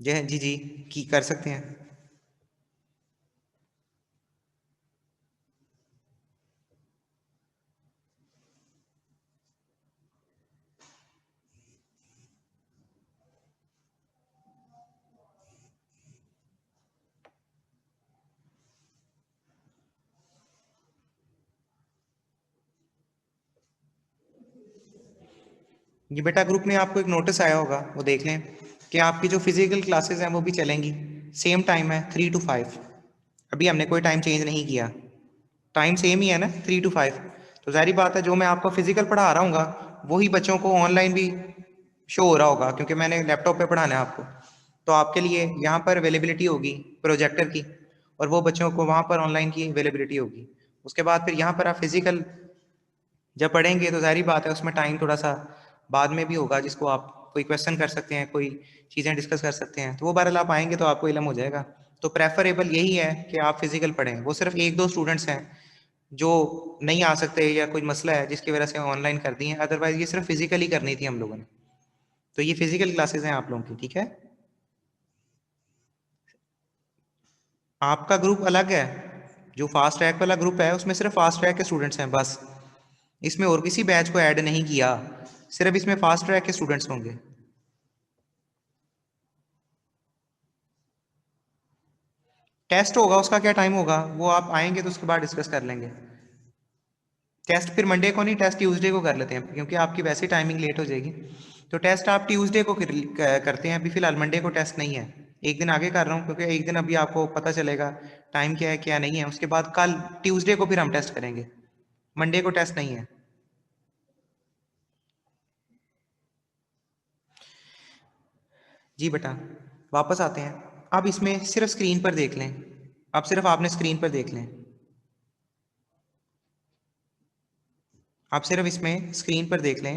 जय जी जी, की कर सकते हैं। ये बेटा ग्रुप में आपको एक नोटिस आया होगा, वो देख लें कि आपकी जो फिजिकल क्लासेस हैं वो भी चलेंगी। सेम टाइम है 3 to 5। अभी हमने कोई टाइम चेंज नहीं किया, टाइम सेम ही है ना, 3 to 5। तो जाहिर बात है, जो मैं आपको फिजिकल पढ़ा रहा हूँ वही बच्चों को ऑनलाइन भी शो हो रहा होगा, क्योंकि मैंने लैपटॉप पे पढ़ाना है आपको। तो आपके लिए यहाँ पर अवेलेबिलिटी होगी प्रोजेक्टर की, और वो बच्चों को वहाँ पर ऑनलाइन की अवेलेबिलिटी होगी। उसके बाद फिर यहाँ पर आप फिजिकल जब पढ़ेंगे तो जाहिर बात है उसमें टाइम थोड़ा सा बाद में भी होगा, जिसको आप कोई क्वेश्चन कर सकते हैं, कोई चीज़ें डिस्कस कर सकते हैं। तो वो बहरहाल आप आएंगे तो आपको इलम हो जाएगा। तो प्रेफरेबल यही है कि आप फिजिकल पढ़ें। वो सिर्फ एक दो स्टूडेंट्स हैं जो नहीं आ सकते, या कोई मसला है जिसकी वजह से ऑनलाइन कर दी है, अदरवाइज ये सिर्फ फिजिकली करनी थी हम लोगों ने। तो ये फिजिकल क्लासेस हैं आप लोगों की, ठीक है। आपका ग्रुप अलग है, जो फास्ट ट्रैक वाला ग्रुप है उसमें सिर्फ फास्ट ट्रैक के स्टूडेंट्स हैं बस। इसमें और किसी बैच को ऐड नहीं किया, सिर्फ इसमें फास्ट ट्रैक के स्टूडेंट्स होंगे। टेस्ट होगा, उसका क्या टाइम होगा वो आप आएंगे तो उसके बाद डिस्कस कर लेंगे। टेस्ट फिर मंडे को नहीं, टेस्ट ट्यूसडे को कर लेते हैं, क्योंकि आपकी वैसे टाइमिंग लेट हो जाएगी। तो टेस्ट आप ट्यूसडे को करते हैं। अभी फिलहाल मंडे को टेस्ट नहीं है, एक दिन आगे कर रहा हूँ, क्योंकि एक दिन अभी आपको पता चलेगा टाइम क्या है क्या नहीं है। उसके बाद कल ट्यूसडे को फिर हम टेस्ट करेंगे, मंडे को टेस्ट नहीं है। जी बेटा, वापस आते हैं। अब इसमें सिर्फ स्क्रीन पर देख लें, अब सिर्फ आपने स्क्रीन पर देख लें। आप सिर्फ इसमें स्क्रीन पर देख लें।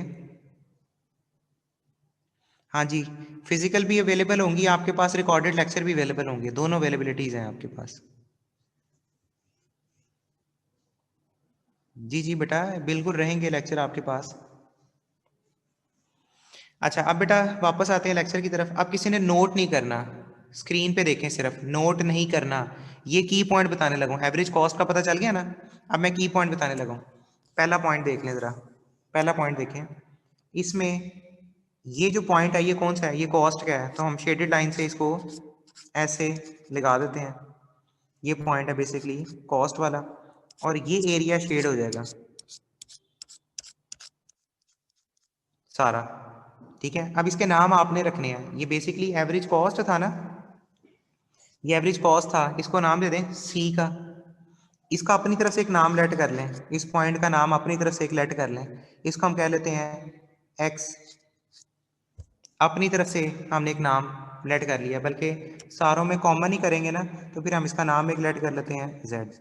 हाँ जी, फिजिकल भी अवेलेबल होंगी आपके पास, रिकॉर्डेड लेक्चर भी अवेलेबल होंगे, दोनों अवेलेबिलिटीज़ हैं आपके पास। जी जी बेटा, बिल्कुल रहेंगे लेक्चर आपके पास। अच्छा, अब बेटा वापस आते हैं लेक्चर की तरफ। अब किसी ने नोट नहीं करना, स्क्रीन पे देखें, सिर्फ नोट नहीं करना। ये की पॉइंट बताने लगा हूँ, एवरेज कॉस्ट का पता चल गया ना। अब मैं की पॉइंट बताने लगा हूँ। पहला पॉइंट देख लें ज़रा, पहला पॉइंट देखें। इसमें ये जो पॉइंट है ये कौन सा है, ये कॉस्ट का है, तो हम शेडेड लाइन से इसको ऐसे लगा देते हैं। ये पॉइंट है बेसिकली कॉस्ट वाला, और ये एरिया शेड हो जाएगा सारा। ठीक है, अब इसके नाम आपने रखने हैं। ये बेसिकली एवरेज कॉस्ट था ना, ये एवरेज कॉस्ट था, इसको नाम दे दें सी का। इसका अपनी तरफ से एक नाम लेट कर लें, इस पॉइंट का नाम अपनी तरफ से एक लेट कर लें। इसको हम कह लेते हैं एक्स। अपनी तरफ से हमने एक नाम लेट कर लिया, बल्कि सारों में कॉमन ही करेंगे ना, तो फिर हम इसका नाम एक लेट कर लेते हैं जेड।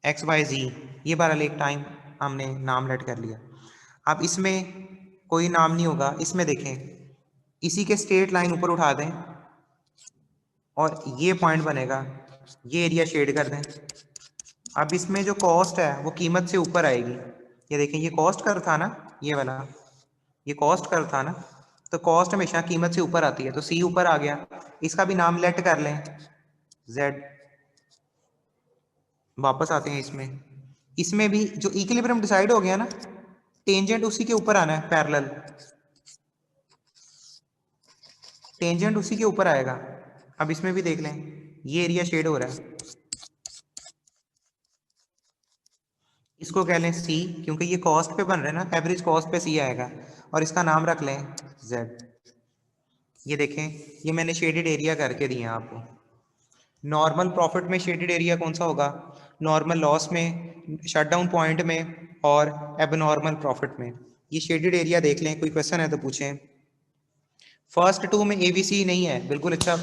एक्स वाई जी, ये बहरहाल एक टाइम हमने नाम लेट कर लिया। अब इसमें कोई नाम नहीं होगा, इसमें देखें इसी के स्ट्रेट लाइन ऊपर उठा दें और ये पॉइंट बनेगा, ये एरिया शेड कर दें। अब इसमें जो कॉस्ट है वो कीमत से ऊपर आएगी। ये देखें, ये कॉस्ट कर्व था ना, ये वाला, ये कॉस्ट कर्व था ना, तो कॉस्ट हमेशा कीमत से ऊपर आती है, तो सी ऊपर आ गया। इसका भी नाम लेट कर लें जेड। वापस आते हैं इसमें, इसमें भी जो इक्विलिब्रियम डिसाइड हो गया ना, टेंजेंट उसी के ऊपर आना है, पैरेलल टेंजेंट उसी के ऊपर आएगा। अब इसमें भी देख लें, ये एरिया शेड हो रहा है, इसको कह लें सी, क्योंकि ये कॉस्ट पे बन रहे हैं ना, एवरेज कॉस्ट पे सी आएगा, और इसका नाम रख लें जेड। ये देखें, ये मैंने शेडेड एरिया करके दिए हैं आपको। नॉर्मल प्रॉफिट में शेडेड एरिया कौन सा होगा? नॉर्मल लॉस में, शटडाउन पॉइंट में, और एबनॉर्मल प्रॉफिट में। ये शेडेड एरिया देख लें, कोई क्वेश्चन है तो पूछें। फर्स्ट टू में एबीसी नहीं है, बिल्कुल अच्छा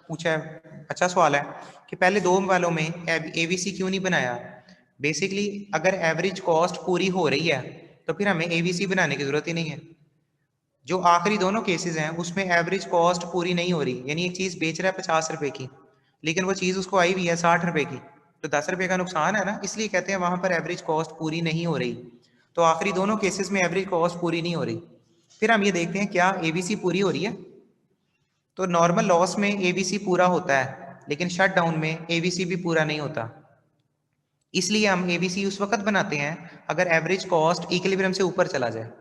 पूछा है, अच्छा सवाल है कि पहले दो वालों में एबीसी क्यों नहीं बनाया। बेसिकली अगर एवरेज कॉस्ट पूरी हो रही है तो फिर हमें एबीसी बनाने की जरूरत ही नहीं है। जो आखिरी दोनों केसेस हैं उसमें एवरेज कॉस्ट पूरी नहीं हो रही, यानी एक चीज बेच रहा है 50 रुपए की, लेकिन वो चीज उसको आई हुई है 60 रुपए की, तो 10 रुपए का नुकसान है ना, इसलिए कहते हैं वहां पर एवरेज कॉस्ट पूरी नहीं हो रही। तो आखिरी दोनों केसेस में एवरेज कॉस्ट पूरी नहीं हो रही। फिर हम ये देखते हैं क्या एबीसी पूरी हो रही है। तो नॉर्मल लॉस में एबीसी पूरा होता है, लेकिन शट डाउन में एबीसी भी पूरा नहीं होता। इसलिए हम एबीसी उस वक्त बनाते हैं अगर एवरेज कॉस्ट इक्विलिब्रियम से ऊपर चला जाए।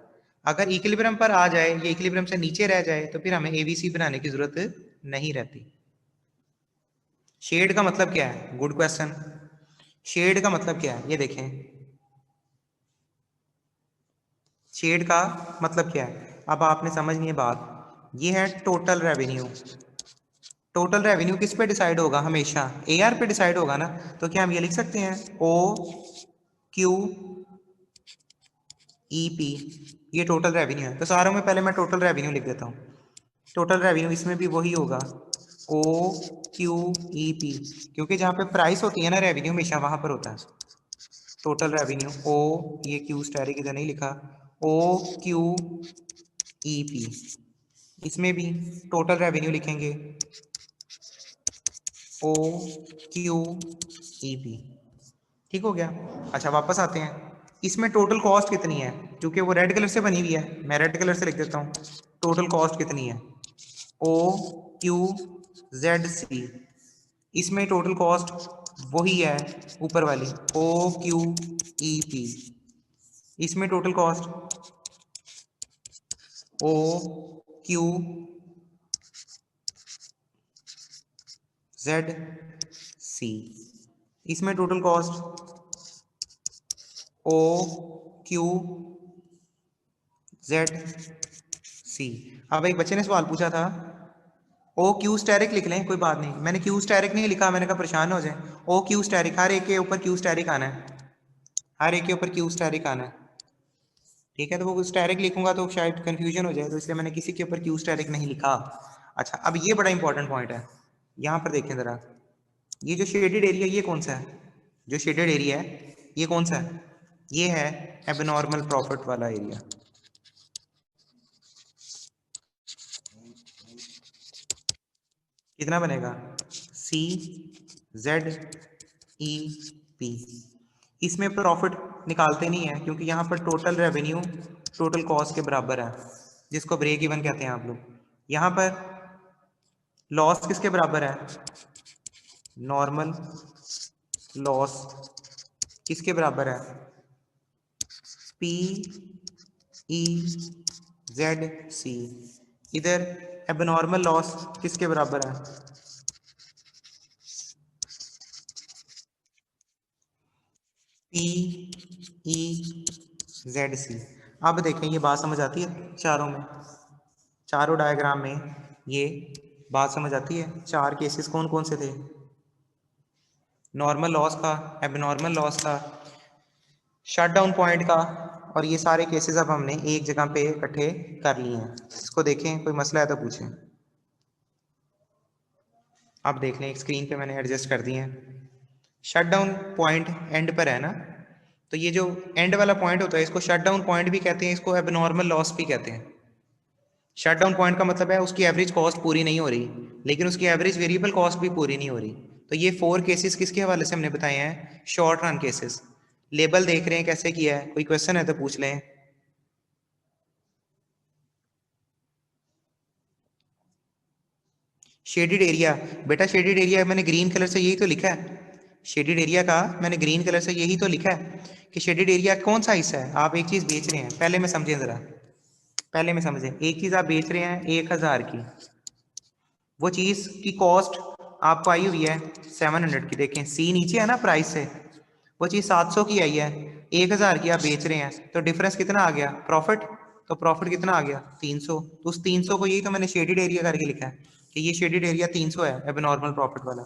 अगर इक्विलिब्रियम पर आ जाए या इक्विलिब्रियम से नीचे रह जाए तो फिर हमें एबीसी बनाने की जरूरत नहीं रहती। शेड का मतलब क्या है? Good question. शेड का मतलब क्या है, ये देखें, शेड का मतलब क्या है, अब आपने समझनी है बात। ये है टोटल रेवेन्यू। टोटल रेवेन्यू किस पे डिसाइड होगा? हमेशा एआर पे डिसाइड होगा ना। तो क्या हम ये लिख सकते हैं ओ क्यू ई पी, ये टोटल रेवेन्यू है। तो सारों में पहले मैं टोटल रेवेन्यू लिख देता हूँ। टोटल रेवेन्यू इसमें भी वही होगा, ओ क्यू ई पी, क्योंकि जहाँ पे प्राइस होती है ना रेवेन्यू हमेशा वहां पर होता है टोटल रेवेन्यू। ओ, ये क्यू स्टैरिक इधर नहीं लिखा, ओ क्यू ई पी, इसमें भी टोटल रेवेन्यू लिखेंगे ओ क्यू ई पी। ठीक हो गया। अच्छा वापस आते हैं, इसमें टोटल कॉस्ट कितनी है, क्योंकि वो रेड कलर से बनी हुई है, मैं रेड कलर से लिख देता हूँ। टोटल कॉस्ट कितनी है? ओ क्यू जेड सी, इसमें टोटल कॉस्ट वही है ऊपर वाली, ओ क्यू ई पी। इसमें total cost O Q Z C, इसमें total cost O Q Z C. अब एक बच्चे ने सवाल पूछा था, ओ क्यू स्टैरिक लिख लें, कोई बात नहीं, मैंने क्यू स्टैरिक नहीं लिखा, मैंने कहा परेशान हो जाए। ओ क्यू स्टैरिक, हर एक के ऊपर क्यू स्टैरिक आना है, हर एक के ऊपर क्यू स्टैरिक आना है। ठीक है, तो वो स्टैरिक लिखूंगा तो शायद कंफ्यूजन हो जाए, तो इसलिए मैंने किसी के ऊपर क्यू स्टैरिक नहीं लिखा। अच्छा, अब ये बड़ा इंपॉर्टेंट पॉइंट है, यहाँ पर देखें जरा, ये जो शेडेड एरिया ये कौन सा है? जो शेडेड एरिया है ये कौन सा है? ये है एबनॉर्मल प्रॉफिट वाला एरिया। कितना बनेगा? सी जेड ई पी। इसमें प्रॉफिट निकालते नहीं है क्योंकि यहाँ पर टोटल रेवेन्यू टोटल कॉस्ट के बराबर है, जिसको ब्रेक इवन कहते हैं आप लोग। यहाँ पर लॉस किसके बराबर है? नॉर्मल लॉस किसके बराबर है? P E Z C. इधर एबनॉर्मल लॉस किसके बराबर है? P E Z C. अब देखें, ये बात समझ आती है चारों में, चारों डायग्राम में ये बात समझ आती है। चार केसेस कौन कौन से थे? नॉर्मल लॉस का, एबनॉर्मल लॉस का, शट डाउन पॉइंट का, और ये सारे केसेस अब हमने एक जगह पे इकट्ठे कर लिए हैं। इसको देखें, कोई मसला है तो पूछें। अब देख लें, एक स्क्रीन पे मैंने एडजस्ट कर दिए हैं। शट डाउन पॉइंट एंड पर है ना, तो ये जो एंड वाला पॉइंट होता है इसको शट डाउन पॉइंट भी कहते हैं, इसको एबनॉर्मल लॉस भी कहते हैं। शट डाउन पॉइंट का मतलब है उसकी एवरेज कॉस्ट पूरी नहीं हो रही, लेकिन उसकी एवरेज वेरिएबल कॉस्ट भी पूरी नहीं हो रही। तो ये 4 केसेस किसके हवाले से हमने बताए हैं? Short run cases. लेबल देख रहे हैं कैसे किया है, कोई क्वेश्चन है तो पूछ लें। शेडेड एरिया, बेटा शेडेड एरिया मैंने ग्रीन कलर से यही तो लिखा है, शेडेड एरिया का मैंने ग्रीन कलर से यही तो लिखा है कि शेडेड एरिया कौन सा हिस्सा है। आप एक चीज बेच रहे हैं, पहले में समझें जरा, पहले में समझें। एक चीज आप बेच रहे हैं 1000 की, वो चीज की कॉस्ट आपको आई हुई है 700 की। देखें सी नीचे है ना प्राइस से, वो चीज 700 की आई है, 1000 की आप बेच रहे हैं, तो डिफरेंस कितना आ गया? प्रॉफिट। तो प्रॉफिट कितना आ गया? 300। तो उस 300 को, यही तो मैंने शेडेड एरिया करके लिखा है कि ये शेडेड एरिया 300 है एबनॉर्मल प्रॉफिट वाला।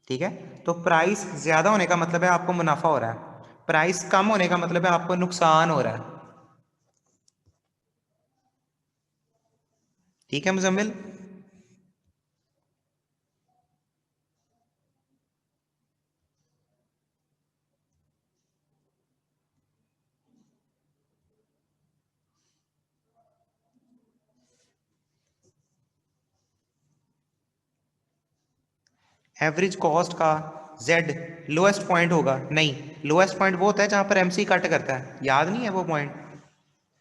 ठीक है, तो प्राइस ज्यादा होने का मतलब है आपको मुनाफा हो रहा है, प्राइस कम होने का मतलब है आपको नुकसान हो रहा है। ठीक है मुजम्मिल। एवरेज कॉस्ट का z लोएस्ट पॉइंट होगा? नहीं, लोएस्ट पॉइंट वो होता है जहां पर mc कट करता है, याद नहीं है वो पॉइंट?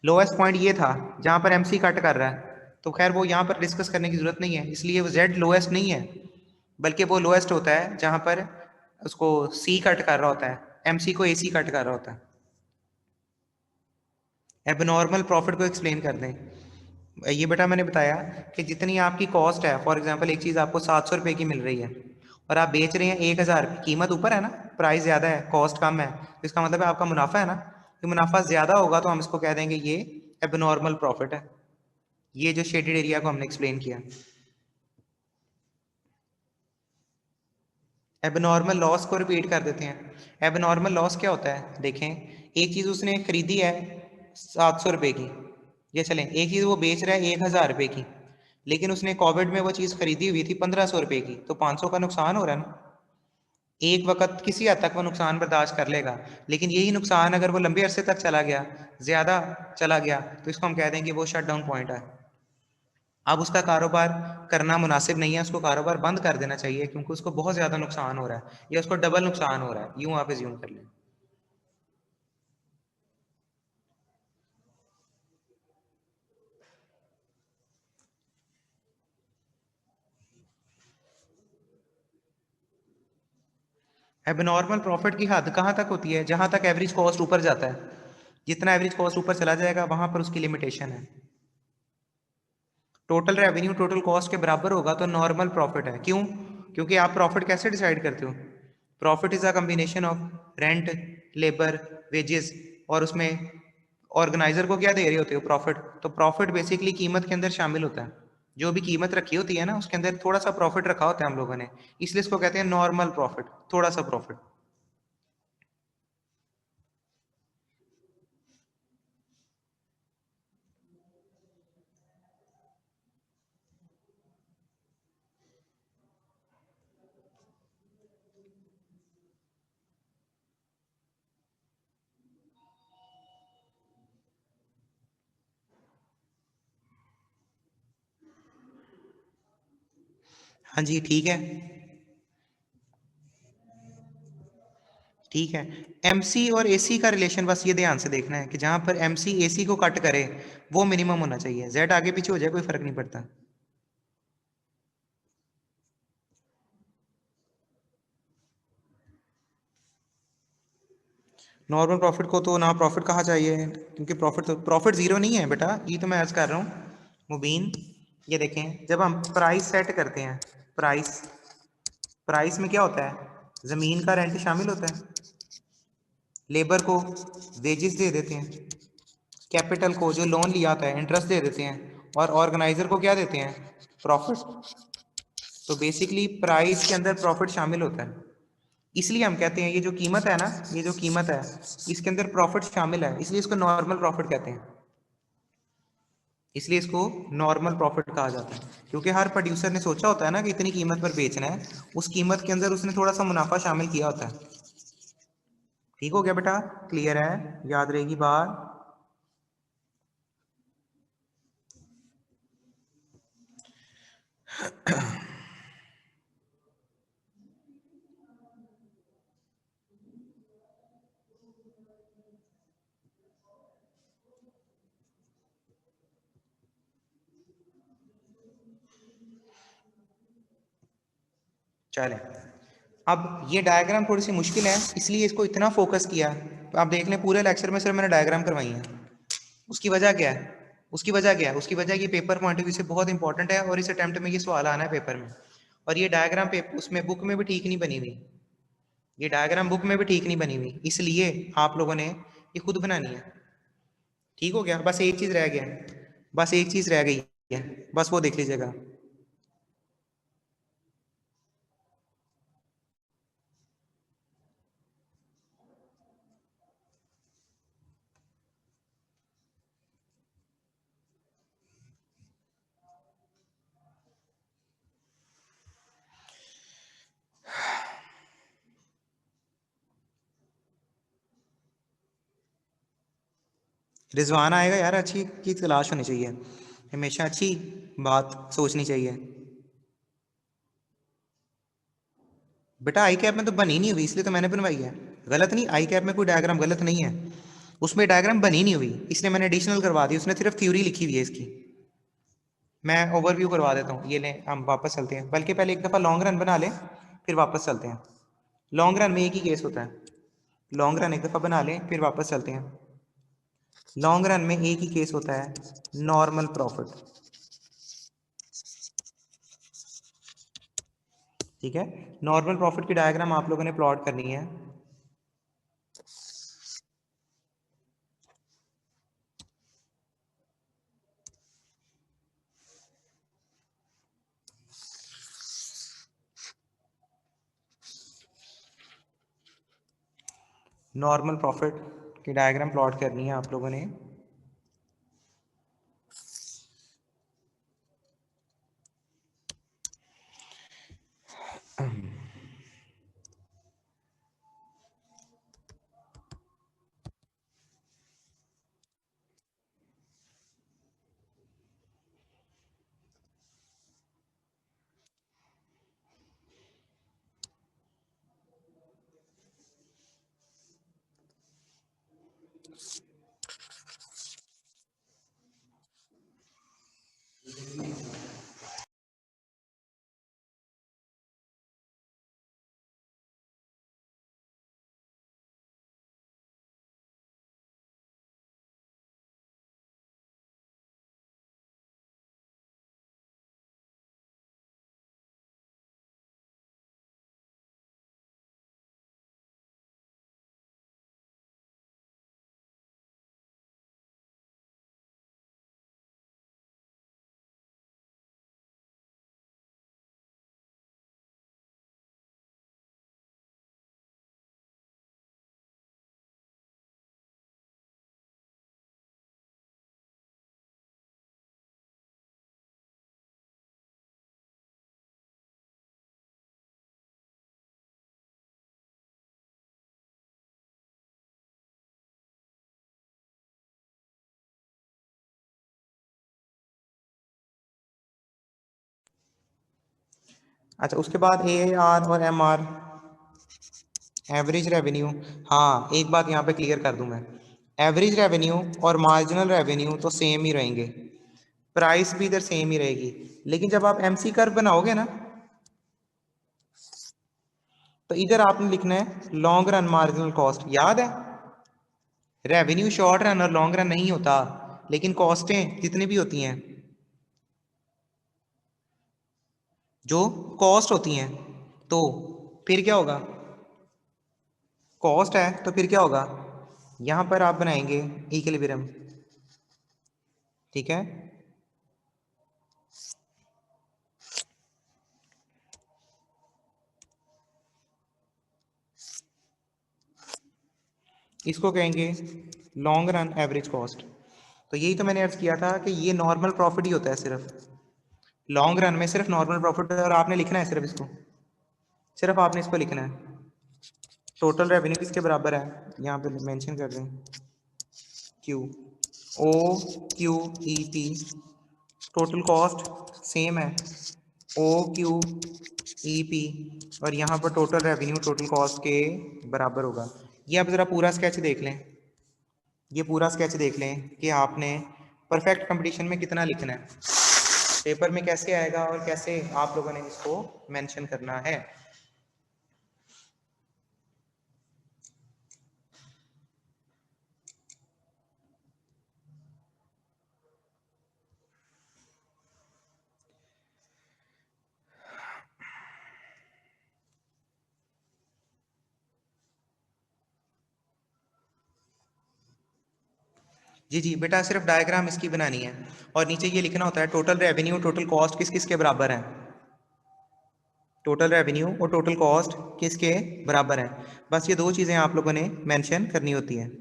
लोएस्ट पॉइंट ये था जहां पर mc कट कर रहा है, तो खैर वो यहां पर डिस्कस करने की जरूरत नहीं है, इसलिए वो z लोएस्ट नहीं है, बल्कि वो लोएस्ट होता है जहां पर उसको c कट कर रहा होता है, mc को ac कट कर रहा होता है। एबनॉर्मल प्रॉफिट को एक्सप्लेन कर दें। ये बेटा मैंने बताया कि जितनी आपकी कॉस्ट है, फॉर एग्जांपल एक चीज़ आपको 700 रुपये की मिल रही है और आप बेच रहे हैं 1000, कीमत ऊपर है ना, प्राइस ज़्यादा है, कॉस्ट कम है, तो इसका मतलब है आपका मुनाफा है ना। ये मुनाफा ज़्यादा होगा तो हम इसको कह देंगे ये एबनॉर्मल प्रॉफिट है। ये जो शेडेड एरिया को हमने एक्सप्लेन किया। एबनॉर्मल लॉस को रिपीट कर देते हैं। एबनॉर्मल लॉस क्या होता है? देखें, एक चीज़ उसने खरीदी है 700 रुपये की, ये चलें एक चीज़ वो बेच रहा है 1000 रुपये की, लेकिन उसने कोविड में वो चीज़ खरीदी हुई थी 1500 रुपये की, तो 500 का नुकसान हो रहा है ना। एक वक्त किसी हद तक वो नुकसान बर्दाश्त कर लेगा, लेकिन यही नुकसान अगर वो लंबे अरसे तक चला गया, ज़्यादा चला गया, तो इसको हम कह देंगे वो शट डाउन पॉइंट है। अब उसका कारोबार करना मुनासिब नहीं है, उसको कारोबार बंद कर देना चाहिए, क्योंकि उसको बहुत ज़्यादा नुकसान हो रहा है या उसको डबल नुकसान हो रहा है, यूँ आप एज्यूम कर लें। एबनॉर्मल प्रॉफिट की हद कहाँ तक होती है? जहां तक एवरेज कॉस्ट ऊपर जाता है, जितना एवरेज कॉस्ट ऊपर चला जाएगा वहां पर उसकी लिमिटेशन है। टोटल रेवेन्यू टोटल कॉस्ट के बराबर होगा तो नॉर्मल प्रॉफिट है। क्यों? क्योंकि आप प्रॉफिट कैसे डिसाइड करते हो? Profit is a combination of rent, labour, wages, और उसमें ऑर्गेनाइजर को क्या दे रहे होते हो? प्रॉफिट। तो प्रॉफिट बेसिकली कीमत के अंदर शामिल होता है, जो भी कीमत रखी होती है ना उसके अंदर थोड़ा सा प्रॉफिट रखा होता है हम लोगों ने, इसलिए इसको कहते हैं नॉर्मल प्रॉफिट, थोड़ा सा प्रॉफिट। हाँ जी ठीक है, ठीक है। एमसी और एसी का रिलेशन बस ये ध्यान से देखना है कि जहां पर एमसी एसी को कट करे वो मिनिमम होना चाहिए, जेड आगे पीछे हो जाए कोई फर्क नहीं पड़ता। नॉर्मल प्रॉफिट को तो ना प्रॉफिट कहा चाहिए, क्योंकि प्रॉफिट तो प्रॉफिट जीरो नहीं है बेटा, ये तो मैं अर्ज कर रहा हूँ मुबीन। ये देखें, जब हम प्राइस सेट करते हैं, प्राइस, प्राइस में क्या होता है? जमीन का रेंट शामिल होता है, लेबर को वेजेस दे देते हैं, कैपिटल को जो लोन लिया होता है इंटरेस्ट दे देते हैं, और ऑर्गेनाइजर को क्या देते हैं? प्रॉफिट। तो बेसिकली प्राइस के अंदर प्रॉफिट शामिल होता है, इसलिए हम कहते हैं ये जो कीमत है ना, ये जो कीमत है इसके अंदर प्रॉफिट शामिल है, इसलिए इसको नॉर्मल प्रॉफिट कहते हैं, इसलिए इसको नॉर्मल प्रॉफिट कहा जाता है। क्योंकि हर प्रोड्यूसर ने सोचा होता है ना कि इतनी कीमत पर बेचना है, उस कीमत के अंदर उसने थोड़ा सा मुनाफा शामिल किया होता है। ठीक हो गया बेटा, क्लियर है, याद रहेगी बात। चलें, अब ये डायग्राम थोड़ी सी मुश्किल है, इसलिए इसको इतना फोकस किया। तो आप देख लें पूरे लेक्चर में सिर्फ मैंने डायग्राम करवाई है। उसकी वजह क्या है? उसकी वजह क्या है? उसकी वजह ये पेपर पॉइंट ऑफ व्यू से बहुत इंपॉर्टेंट है और इस अटेम्प्ट में ये सवाल आना है पेपर में। और ये डायग्राम पेपर उसमें बुक में भी ठीक नहीं बनी हुई, ये डायग्राम बुक में भी ठीक नहीं बनी हुई, इसलिए आप लोगों ने ये खुद बनानी है। ठीक हो गया, बस एक चीज रह गया, बस एक चीज रह गई है, बस वो देख लीजिएगा। रिजवान आएगा यार, अच्छी की तलाश होनी चाहिए, हमेशा अच्छी बात सोचनी चाहिए। बेटा आई कैप में तो बनी नहीं हुई, इसलिए तो मैंने बनवाई है। गलत नहीं, आई कैप में कोई डायग्राम गलत नहीं है, उसमें डायग्राम बनी नहीं हुई, इसलिए मैंने एडिशनल करवा दी, उसने सिर्फ थ्योरी लिखी हुई है इसकी। मैं ओवरव्यू करवा देता हूँ, ये लें हम वापस चलते हैं, बल्कि पहले एक दफ़ा लॉन्ग रन बना लें फिर वापस चलते हैं। लॉन्ग रन में एक ही केस होता है, लॉन्ग रन एक दफ़ा बना लें फिर वापस चलते हैं। लॉन्ग रन में एक ही केस होता है, नॉर्मल प्रॉफिट। ठीक है, नॉर्मल प्रॉफिट की डायग्राम आप लोगों ने प्लॉट करनी है। नॉर्मल प्रॉफिट की डायग्राम प्लॉट करनी है आप लोगों ने। अच्छा, उसके बाद ए आर और एम आर, एवरेज रेवेन्यू। हाँ, एक बात यहाँ पे क्लियर कर दूं मैं, एवरेज रेवेन्यू और मार्जिनल रेवेन्यू तो सेम ही रहेंगे, प्राइस भी इधर सेम ही रहेगी, लेकिन जब आप एमसी कर्व बनाओगे ना तो इधर आपने लिखना है लॉन्ग रन मार्जिनल कॉस्ट। याद है, रेवेन्यू शॉर्ट रन और लॉन्ग रन नहीं होता, लेकिन कॉस्टें जितनी भी होती हैं, जो कॉस्ट होती हैं, तो फिर क्या होगा, कॉस्ट है तो फिर क्या होगा, यहां पर आप बनाएंगे इक्विलिब्रियम। ठीक है, इसको कहेंगे लॉन्ग रन एवरेज कॉस्ट। तो यही तो मैंने अर्ज किया था कि ये नॉर्मल प्रॉफिट ही होता है सिर्फ, लॉन्ग रन में सिर्फ नॉर्मल प्रॉफिट, और आपने लिखना है सिर्फ इसको, सिर्फ आपने इसको लिखना है। टोटल रेवेन्यू किसके बराबर है, यहाँ पे मेंशन कर दें, Q, O Q E P, total cost same है, ओ क्यू ई पी, और यहाँ पर टोटल रेवेन्यू टोटल कॉस्ट के बराबर होगा। ये आप ज़रा पूरा स्केच देख लें, ये पूरा स्केच देख लें कि आपने परफेक्ट कंपटीशन में कितना लिखना है, पेपर में कैसे आएगा और कैसे आप लोगों ने इसको मेंशन करना है। जी जी बेटा, सिर्फ डायग्राम इसकी बनानी है, और नीचे ये लिखना होता है टोटल रेवेन्यू टोटल कॉस्ट किस किस के बराबर है, टोटल रेवेन्यू और टोटल कॉस्ट किसके बराबर है। बस ये दो चीज़ें आप लोगों ने मेंशन करनी होती हैं।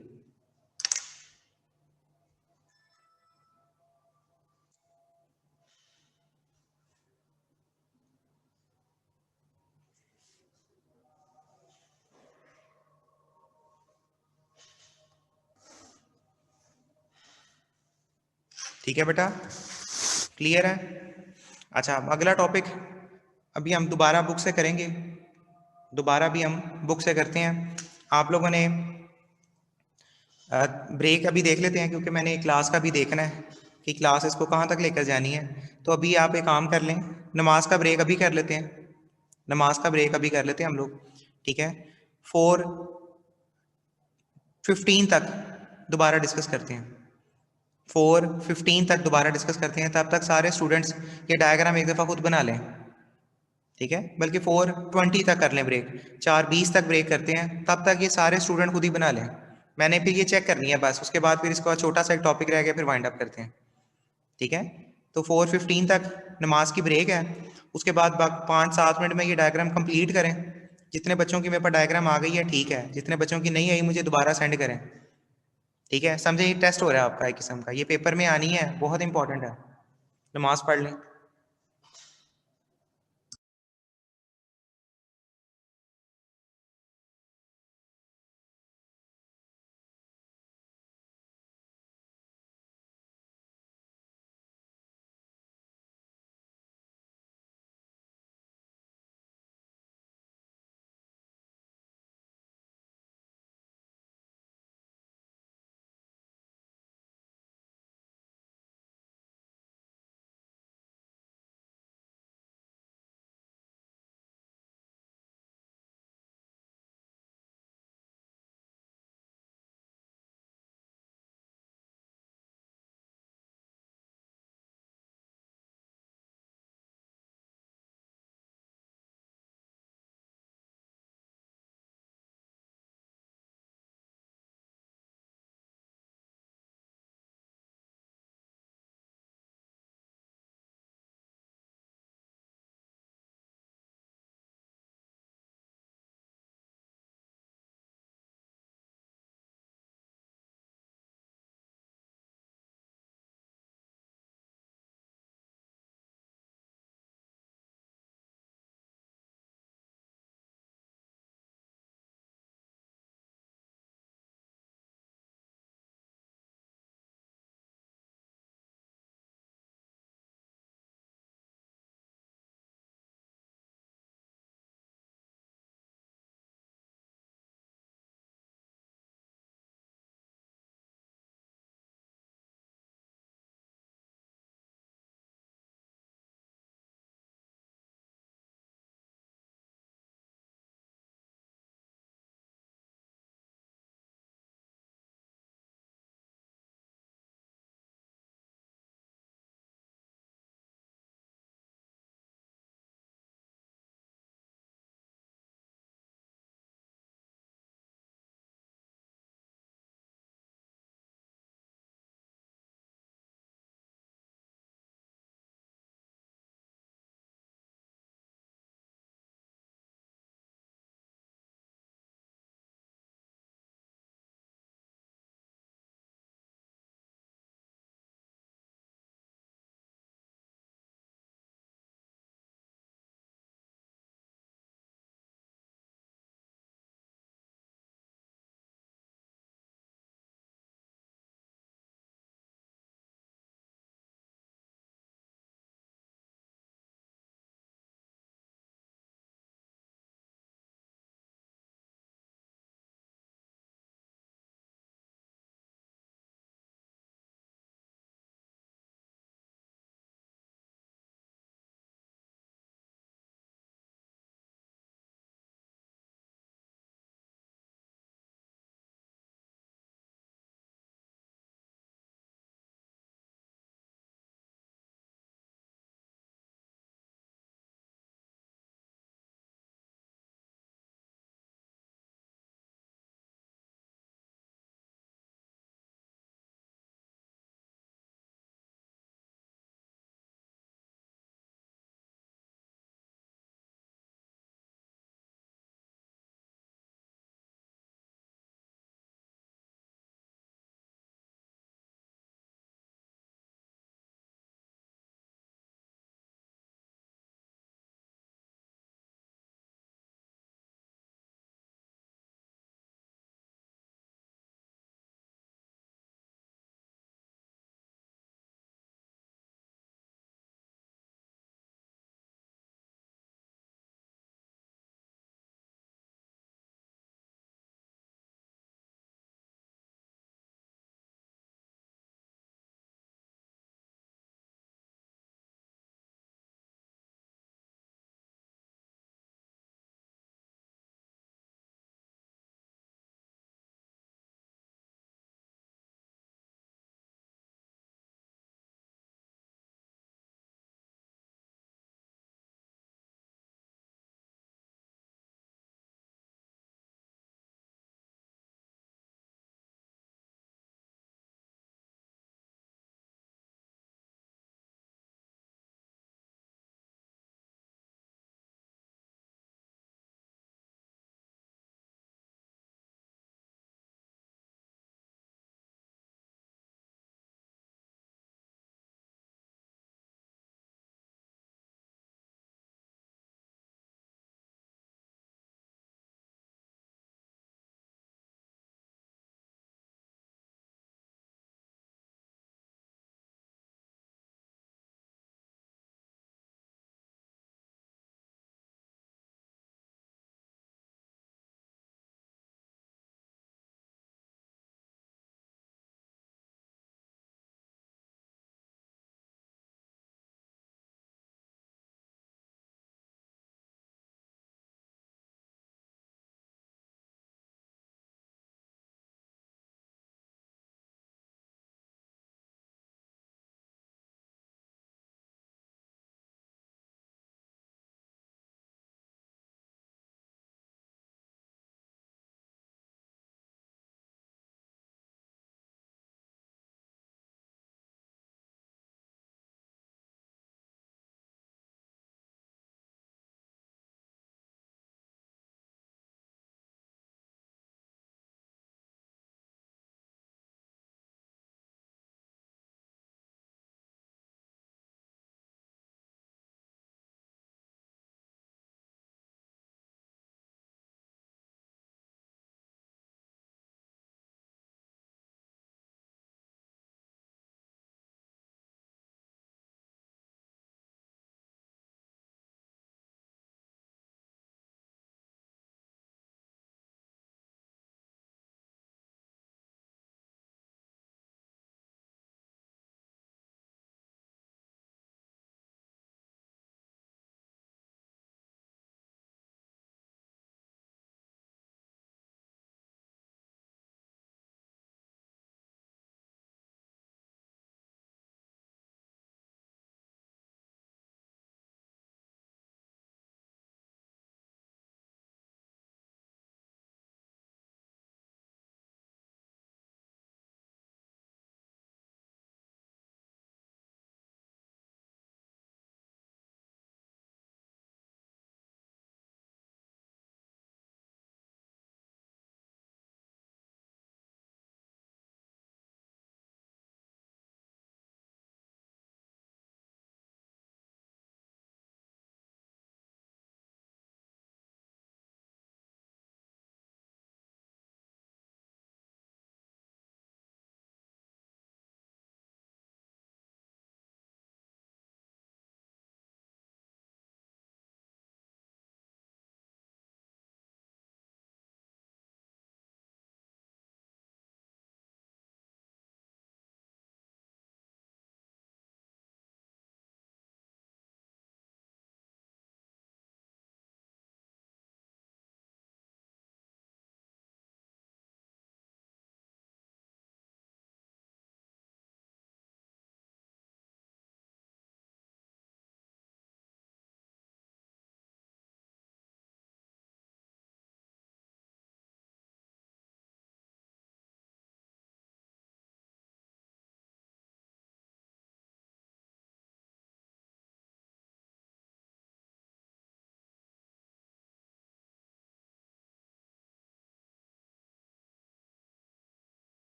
ठीक है बेटा, क्लियर है। अच्छा, अब अगला टॉपिक अभी हम दोबारा बुक से करेंगे, दोबारा भी हम बुक से करते हैं। आप लोगों ने ब्रेक अभी देख लेते हैं, क्योंकि मैंने क्लास का भी देखना है कि क्लास इसको कहाँ तक लेकर जानी है। तो अभी आप एक काम कर लें, नमाज का ब्रेक अभी कर लेते हैं, नमाज का ब्रेक अभी कर लेते हैं हम लोग, ठीक है। 4:15 तक दोबारा डिस्कस करते हैं, 4:15 तक दोबारा डिस्कस करते हैं। तब तक सारे स्टूडेंट्स ये डायग्राम एक दफ़ा खुद बना लें, ठीक है। बल्कि 4:20 तक कर लें ब्रेक, 4:20 तक ब्रेक करते हैं, तब तक ये सारे स्टूडेंट खुद ही बना लें। मैंने फिर ये चेक करनी है बस, उसके बाद फिर इसका छोटा सा एक टॉपिक रह गया, फिर वाइंड अप करते हैं, ठीक है। तो 4:15 तक नमाज की ब्रेक है, उसके बाद 5-7 मिनट में ये डायग्राम कंप्लीट करें। जितने बच्चों की मेरे पास डायग्राम आ गई है ठीक है, जितने बच्चों की नहीं आई मुझे दोबारा सेंड करें, ठीक है। समझे, ये टेस्ट हो रहा है आपका एक किस्म का, ये पेपर में आनी है, बहुत इंपॉर्टेंट है। नमाज पढ़ लें।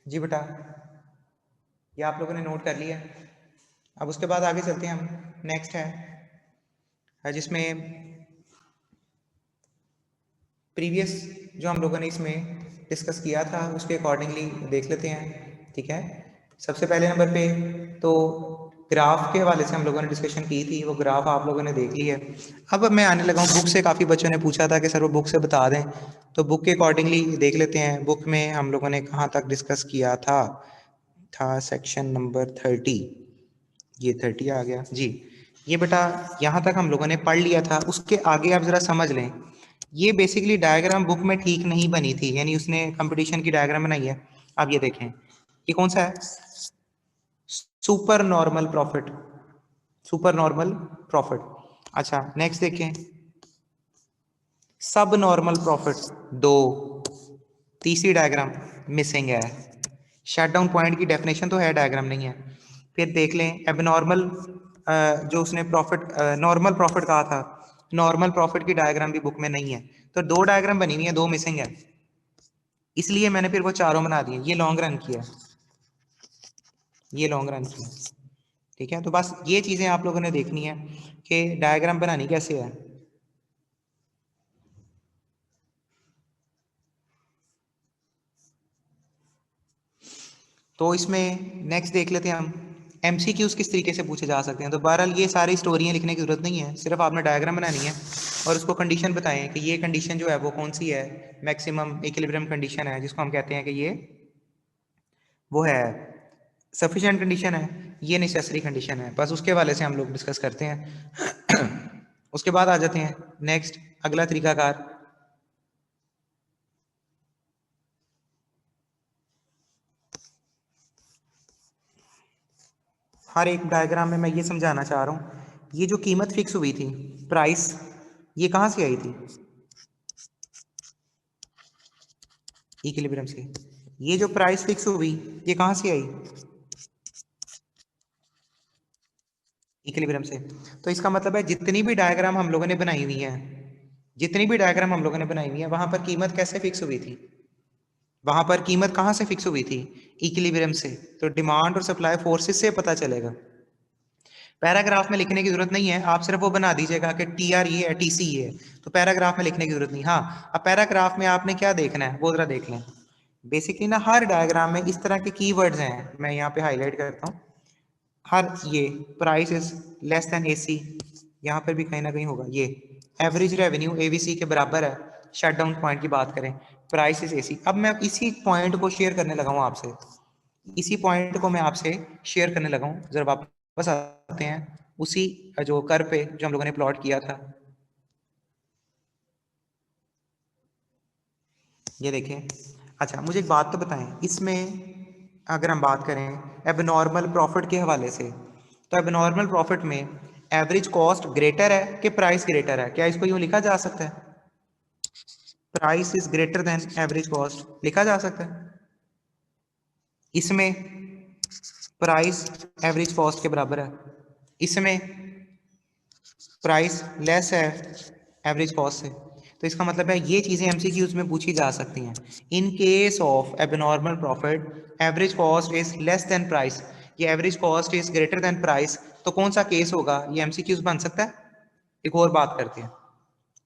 जी बेटा, ये आप लोगों ने नोट कर लिया। अब उसके बाद आगे चलते हैं हम। नेक्स्ट है जिसमें प्रीवियस जो हम लोगों ने इसमें डिस्कस किया था उसके अकॉर्डिंगली देख लेते हैं। ठीक है, सबसे पहले नंबर पे तो ग्राफ के हवाले से हम लोगों ने डिस्कशन की थी, वो ग्राफ आप लोगों ने देख ली है। अब मैं आने लगा हूँ बुक से। काफ़ी बच्चों ने पूछा था कि सर वो बुक से बता दें, तो बुक के अकॉर्डिंगली देख लेते हैं। बुक में हम लोगों ने कहाँ तक डिस्कस किया था सेक्शन नंबर 30। ये 30 आ गया जी। ये बेटा यहाँ तक हम लोगों ने पढ़ लिया था। उसके आगे आप जरा समझ लें, ये बेसिकली डायग्राम बुक में ठीक नहीं बनी थी, यानी उसने कंपटीशन की डायग्राम बनाई है। आप ये देखें, ये कौन सा है? Super normal profit, super normal profit. अच्छा नेक्स्ट देखें, सब नॉर्मल प्रॉफिट 2। तीसरी डायग्राम मिसिंग है। शटडाउन पॉइंट की डेफिनेशन तो है, डायग्राम नहीं है। फिर देख लें एबनॉर्मल, जो उसने प्रॉफिट नॉर्मल प्रॉफिट कहा था, नॉर्मल प्रॉफिट की डायग्राम भी बुक में नहीं है। तो 2 डायग्राम बनी हुई है, 2 मिसिंग है, इसलिए मैंने फिर वो चारों बना दिए। ये लॉन्ग रन किया, ये लॉन्ग रन किया। ठीक है, तो बस ये चीजें आप लोगों ने देखनी है कि डायग्राम बनानी कैसे है। तो इसमें नेक्स्ट देख लेते हैं हम, एमसीक्यूज किस तरीके से पूछे जा सकते हैं। तो बहरहाल ये सारी स्टोरियाँ लिखने की जरूरत नहीं है, सिर्फ आपने डायग्राम बनानी है और उसको कंडीशन बताएं कि ये कंडीशन जो है वो कौन सी है, मैक्सिमम इक्विलिब्रियम कंडीशन है, जिसको हम कहते हैं कि ये वो है सफिशिएंट कंडीशन है, ये नेसेसरी कंडीशन है। बस उसके वाले से हम लोग डिस्कस करते हैं। उसके बाद आ जाते हैं नेक्स्ट, अगला तरीकाकार। हर एक डायग्राम में मैं ये समझाना चाह रहा हूँ, ये जो कीमत फिक्स हुई थी, प्राइस, ये कहाँ से आई थी? इक्विलिब्रियम से। ये जो प्राइस फिक्स हुई, ये कहाँ से आई? इक्विलिब्रियम से। तो इसका मतलब है जितनी भी डायग्राम हम लोगों ने बनाई हुई है, जितनी भी डायग्राम हम लोगों ने बनाई हुई है, वहां पर कीमत कैसे फिक्स हुई थी? वहां पर कीमत कहाँ से फिक्स हुई थी? इक्विलिब्रियम से। तो डिमांड और सप्लाई फोर्सेस से पता चलेगा। पैराग्राफ में लिखने की जरूरत नहीं है, आप सिर्फ वो बना दीजिएगा कि टी आर ये है, टी सी ये है, तो पैराग्राफ में लिखने की जरूरत नहीं। हाँ, अब पैराग्राफ में आपने क्या देखना है वो जरा देख लें। बेसिकली ना हर डायग्राम में इस तरह के कीवर्ड्स हैं, मैं यहाँ पे हाईलाइट करता हूँ। हर ये price is less then AC, यहाँ पर भी कहीं ना कहीं होगा। ये एवरेज रेवेन्यू एवीसी के बराबर है, शट डाउन पॉइंट की बात करें, प्राइस इज एसी। अब मैं इसी पॉइंट को शेयर करने लगा हूँ आपसे, इसी पॉइंट को मैं आपसे शेयर करने लगा हूँ। जरा वापस आते हैं उसी जो कर्व पे जो हम लोगों ने प्लॉट किया था। ये देखें। अच्छा मुझे एक बात तो बताएं, इसमें अगर हम बात करें एबनॉर्मल प्रॉफिट के हवाले से, तो एबनॉर्मल प्रॉफिट में एवरेज कॉस्ट ग्रेटर है कि प्राइस ग्रेटर है? क्या इसको यूं लिखा जा सकता है? Price is greater then average cost लिखा जा सकता है। इसमें प्राइस एवरेज कॉस्ट के बराबर है, इसमें प्राइस लेस है एवरेज कॉस्ट से। तो इसका मतलब है ये चीज़ें एमसीक्यूज में पूछी जा सकती हैं। In case of abnormal profit average cost is less than price, ये average cost is greater than price, तो कौन सा केस होगा? ये एमसीक्यूज बन सकता है। एक और बात करते हैं,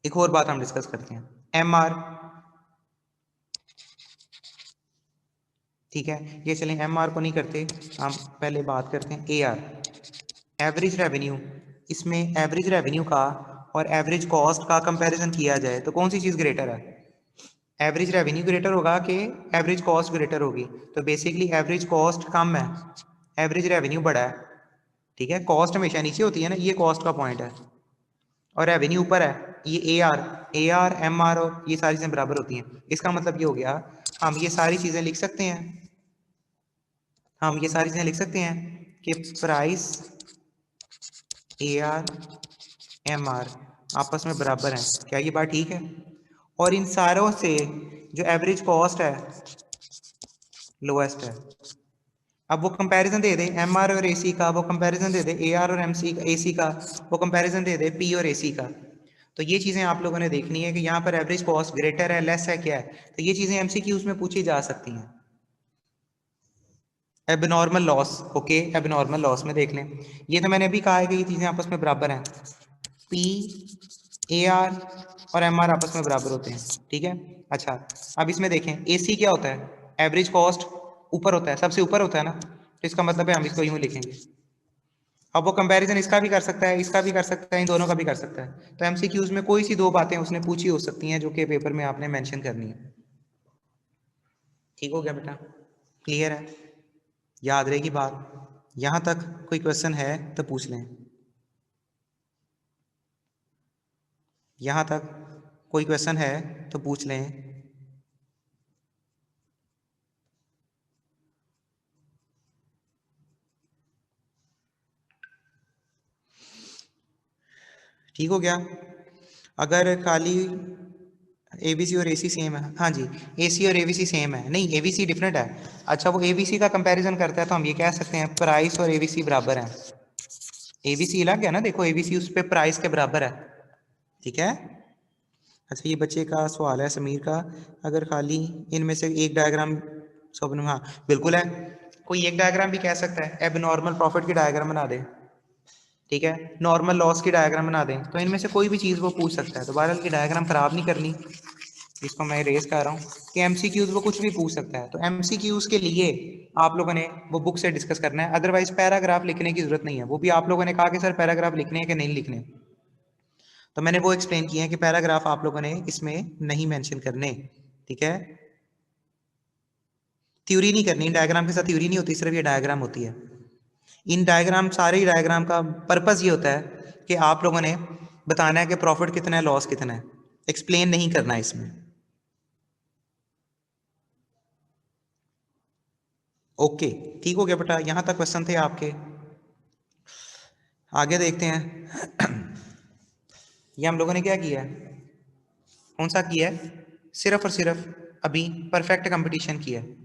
एक और बात हम डिस्कस करते हैं, एम आर। ठीक है, ये चलें एम आर को नहीं करते, हम पहले बात करते हैं ए आर, एवरेज रेवेन्यू। इसमें एवरेज रेवेन्यू का और एवरेज कॉस्ट का कंपैरिजन किया जाए तो कौन सी चीज़ ग्रेटर है? एवरेज रेवेन्यू ग्रेटर होगा कि एवरेज कॉस्ट ग्रेटर होगी? तो बेसिकली एवरेज कॉस्ट कम है, एवरेज रेवेन्यू बड़ा है। ठीक है, कॉस्ट हमेशा नीचे होती है ना, ये कॉस्ट का पॉइंट है, और रेवेन्यू ऊपर है। ये ए आर एम आर और ये सारी चीज़ें बराबर होती हैं। इसका मतलब ये हो गया, हम ये सारी चीज़ें लिख सकते हैं, हम ये सारी चीज़ें लिख सकते हैं कि price A R M R आपस में बराबर हैं। क्या ये बात ठीक है? और इन सारों से जो एवरेज कॉस्ट है लोएस्ट है। अब वो कंपैरिजन दे दे एम आर और एसी का, वो comparison they they A R और एमसी एसी का, वो कंपैरिजन दे दे पी और एसी का। तो ये चीज़ें आप लोगों ने देखनी है कि यहाँ पर एवरेज कॉस्ट ग्रेटर है, लेस है, क्या है। तो ये चीज़ें एमसीक्यूज में पूछी जा सकती हैं। Abnormal loss, okay, abnormal loss में देख लें, ये तो मैंने अभी कहा है कि ये चीज़ें आपस में बराबर हैं, पी ए आर और एम आर आपस में बराबर होते हैं, ठीक है। अच्छा, अब इसमें देखें ए सी क्या होता है, एवरेज कॉस्ट ऊपर होता है, सबसे ऊपर होता है ना, तो इसका मतलब है हम इसको यूँ लिखेंगे। अब वो कंपैरिजन इसका भी कर सकता है, इसका भी कर सकता है, इन दोनों का भी कर सकता है। तो एमसीक्यूज में कोई सी दो बातें उसने पूछी हो सकती हैं जो कि पेपर में आपने मेंशन करनी है। ठीक हो गया बेटा, क्लियर है, याद रहेगी बात। यहाँ तक कोई क्वेश्चन है तो पूछ लें, यहाँ तक कोई क्वेश्चन है तो पूछ लें। ठीक हो गया, अगर खाली एबीसी और एसी सेम है, हाँ जी, एसी और एबीसी सेम है, नहीं एबीसी डिफरेंट है। अच्छा, वो एबीसी का कंपैरिजन करता है तो हम ये कह सकते हैं प्राइस और एबीसी बराबर है, एबीसी अलग है ना, देखो एबीसी उस पे प्राइस के बराबर है, ठीक है। अच्छा, ये बच्चे का सवाल है समीर का, अगर खाली इनमें से एक डायग्राम, सब हाँ बिल्कुल है, कोई एक डायग्राम भी कह सकता है, एब नॉर्मल प्रॉफिट की डायग्राम बना दे, ठीक है, नॉर्मल लॉस की डायग्राम बना दें, तो इनमें से कोई भी चीज़ वो पूछ सकता है, तो बहरहाल की डायग्राम खराब नहीं करनी, जिसको मैं रेस कर रहा हूँ कि एमसीक्यूज वो कुछ भी पूछ सकता है। तो एमसीक्यूज के लिए आप लोगों ने वो बुक से डिस्कस करना है, अदरवाइज पैराग्राफ लिखने की जरूरत नहीं है। वो भी आप लोगों ने कहा कि सर पैराग्राफ लिखने हैं कि नहीं लिखने, तो मैंने वो एक्सप्लेन किया है कि पैराग्राफ आप लोगों ने इसमें नहीं मेंशन करने, ठीक है। थ्योरी नहीं करनी, डायग्राम के साथ थ्योरी नहीं होती, सिर्फ ये डायग्राम होती है। इन डायग्राम, सारे डायग्राम का पर्पस ये होता है कि आप लोगों ने बताना है कि प्रॉफिट कितना है, लॉस कितना है, एक्सप्लेन नहीं करना है इसमें। ओके, ठीक हो गया बेटा, यहां तक क्वेश्चन थे आपके, आगे देखते हैं। ये हम लोगों ने क्या किया है, कौन सा किया है, सिर्फ और सिर्फ अभी परफेक्ट कंपटीशन किया है।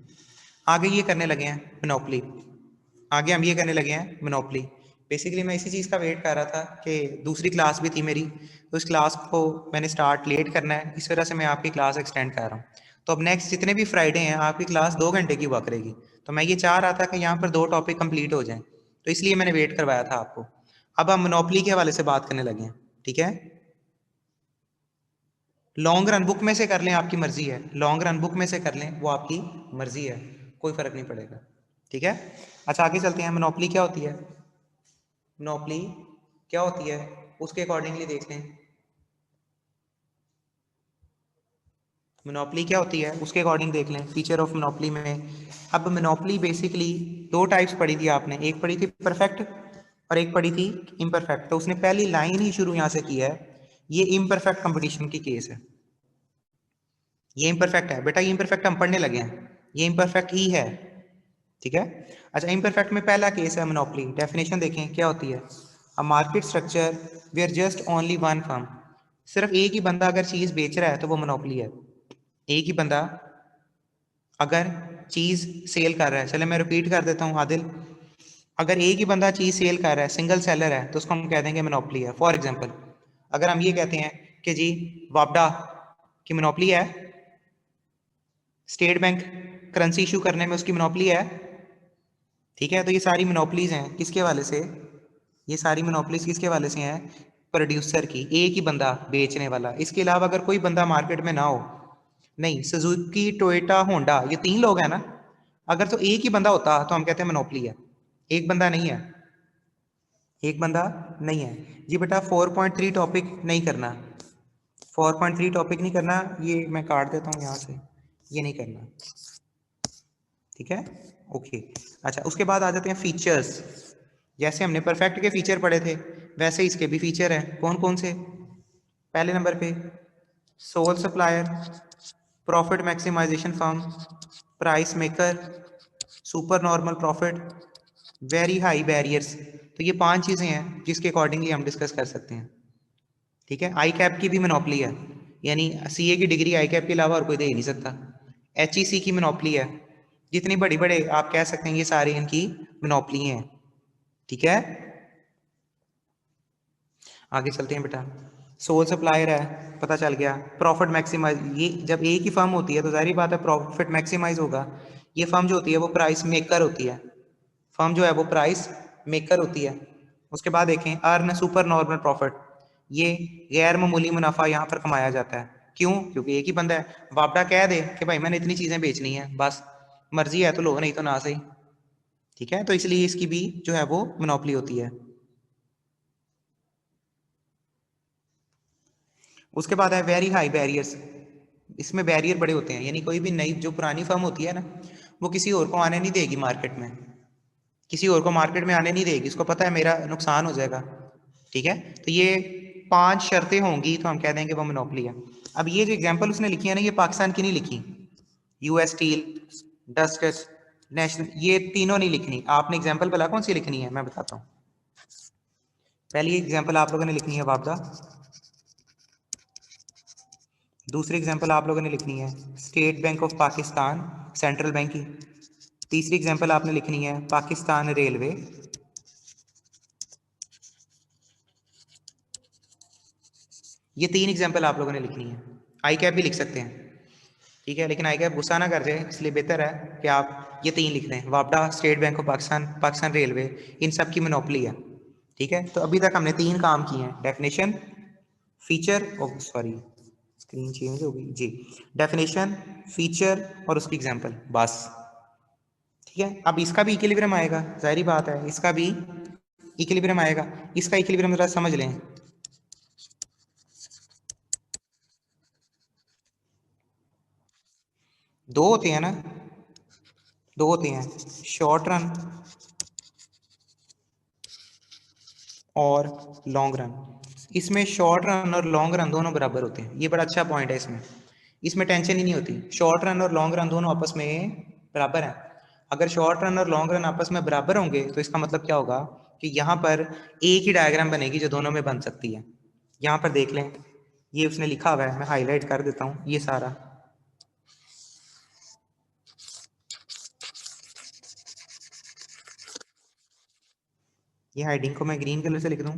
आगे ये करने लगे हैं मोनोपोली, आगे हम ये करने लगे हैं मोनोपोली। बेसिकली मैं इसी चीज़ का वेट कर रहा था कि दूसरी क्लास भी थी मेरी, तो इस क्लास को मैंने स्टार्ट लेट करना है, इस वजह से मैं आपकी क्लास एक्सटेंड कर रहा हूँ। तो अब नेक्स्ट जितने भी फ्राइडे हैं आपकी क्लास 2 घंटे की हुआ करेगी, तो मैं ये चाह रहा था कि यहाँ पर 2 टॉपिक कंप्लीट हो जाएं, तो इसलिए मैंने वेट करवाया था आपको। अब हम मोनोपोली के हवाले से बात करने लगे हैं, ठीक है। लॉन्ग रन बुक में से कर लें, आपकी मर्जी है, लॉन्ग रन बुक में से कर लें, वो आपकी मर्जी है, कोई फर्क नहीं पड़ेगा, ठीक है। अच्छा, आगे चलते हैं, मोनोपोली क्या होती है, मोनोपोली क्या होती है उसके अकॉर्डिंगली देख लें। मोनोपोली क्या होती है उसके अकॉर्डिंग देख लें, फीचर ऑफ मोनोपोली में। अब मोनोपोली बेसिकली 2 टाइप्स पढ़ी थी आपने, एक पढ़ी थी परफेक्ट और एक पढ़ी थी इम्परफेक्ट। तो उसने पहली लाइन ही शुरू यहाँ से किया है, ये इम्परफेक्ट कंपटीशन की केस है, ये इम्परफेक्ट है बेटा, ये इम्परफेक्ट हम पढ़ने लगे हैं, ये इम्परफेक्ट ही है, ठीक है। अच्छा, इम्परफेक्ट में पहला केस है मोनोपोली, डेफिनेशन देखें क्या होती है, a market structure where just only one firm, सिर्फ एक ही बंदा अगर चीज बेच रहा है तो वो मोनोपोली है। एक ही बंदा अगर चीज सेल कर रहा है, चले मैं रिपीट कर देता हूँ आदिल, अगर एक ही बंदा चीज सेल कर रहा है, सिंगल सेलर है, तो उसको हम कह देंगे मोनोपोली है। फॉर एग्जाम्पल, अगर हम ये कहते हैं कि जी वापडा की मोनोपोली है, स्टेट बैंक करेंसी इशू करने में उसकी मोनोपोली है, ठीक है। तो ये सारी मोनोपोलीज हैं किसके हवाले से, ये सारी मोनोपोलीज किसके हवाले से हैं, प्रोड्यूसर की, एक ही बंदा बेचने वाला। इसके अलावा अगर कोई बंदा मार्केट में ना हो, नहीं सुजुकी टोयोटा होंडा ये 3 लोग हैं ना, अगर तो एक ही बंदा होता तो हम कहते हैं मोनोपोली है, एक बंदा नहीं है, एक बंदा नहीं है। जी बेटा 4.3 टॉपिक नहीं करना, 4.3 टॉपिक नहीं करना, ये मैं काट देता हूँ यहाँ से, ये नहीं करना, ठीक है, ओके। अच्छा, उसके बाद आ जाते हैं फीचर्स, जैसे हमने परफेक्ट के फीचर पढ़े थे वैसे इसके भी फीचर हैं, कौन कौन से, पहले नंबर पे sole supplier, profit maximisation firm, price maker, super normal profit, very high barriers. तो ये 5 चीज़ें हैं जिसके अकॉर्डिंगली हम डिस्कस कर सकते हैं, ठीक है। आई कैप की भी मोनोपोली है, यानी सीए की डिग्री आई कैप के अलावा और कोई दे ही नहीं सकता। एचईसी की मोनोपोली है, जितनी बड़ी बड़े आप कह सकते हैं ये सारी इनकी मोनोपोली हैं, ठीक है। आगे चलते हैं बेटा, सोल सप्लायर है, पता चल गया, प्रॉफिट मैक्सिमाइज, ये जब एक ही फर्म होती है तो जाहिर बात है प्रॉफिट मैक्सिमाइज होगा। ये फर्म जो होती है वो प्राइस मेकर होती है, फर्म जो है वो प्राइस मेकर होती है। उसके बाद देखें अर्न सुपर नॉर्मल प्रॉफिट, ये गैर मामूली मुनाफा यहाँ पर कमाया जाता है। क्यों? क्योंकि एक ही बंदा है। वापडा कह दे कि भाई मैंने इतनी चीजें बेचनी है, बस मर्जी है तो लो, नहीं तो ना सही। ठीक है, तो इसलिए इसकी भी जो है वो मोनोपोली होती है। उसके बाद है वेरी हाई बैरियर्स, इसमें बैरियर बड़े होते हैं, यानी कोई भी नई जो पुरानी फर्म होती है ना, वो किसी और को आने नहीं देगी मार्केट में, किसी और को मार्केट में आने नहीं देगी, उसको पता है मेरा नुकसान हो जाएगा। ठीक है, तो ये 5 शर्तें होंगी तो हम कह देंगे वो मोनोपोली है। अब ये जो एग्जांपल उसने लिखी है ना, ये पाकिस्तान की नहीं लिखी, यूएस स्टील, डस्कस, नेशनल, ये तीनों नहीं लिखनी। आपने एग्जांपल बोला कौन सी लिखनी है, मैं बताता हूँ। पहली एग्जांपल आप लोगों ने लिखनी है वापदा, दूसरी एग्जांपल आप लोगों ने लिखनी है state Bank of Pakistan, central bank की। तीसरी एग्जांपल आपने लिखनी है पाकिस्तान रेलवे। ये 3 एग्जांपल आप लोगों ने लिखनी है। आई कैप भी लिख सकते हैं, ठीक है, लेकिन आई कैप गुस्सा ना कर जाए, इसलिए बेहतर है कि आप ये 3 लिख दें, वापडा, State Bank of Pakistan, Pakistan railway, इन सब की मोनोपोली है। ठीक है, तो अभी तक हमने 3 काम किए हैं, definition, feature, sorry screen change हो गई जी, डेफिनेशन, फीचर और उसकी एग्जांपल, बस। ठीक है, अब इसका भी इक्विलिब्रियम आएगा, जाहिर बात है इसका भी इक्विलिब्रियम आएगा। इसका इक्विलिब्रियम जरा समझ लें। दो होते हैं ना, दो होते हैं, शॉर्ट रन और लॉन्ग रन। इसमें शॉर्ट रन और लॉन्ग रन दोनों बराबर होते हैं, ये बड़ा अच्छा पॉइंट है इसमें, इसमें टेंशन ही नहीं होती। शॉर्ट रन और लॉन्ग रन दोनों आपस में बराबर हैं। अगर शॉर्ट रन और लॉन्ग रन आपस में बराबर होंगे तो इसका मतलब क्या होगा कि यहाँ पर एक ही डायग्राम बनेगी जो दोनों में बन सकती है। यहाँ पर देख लें, ये उसने लिखा हुआ है, मैं हाईलाइट कर देता हूँ ये सारा। ये हेडिंग को मैं ग्रीन कलर से लिख दूं,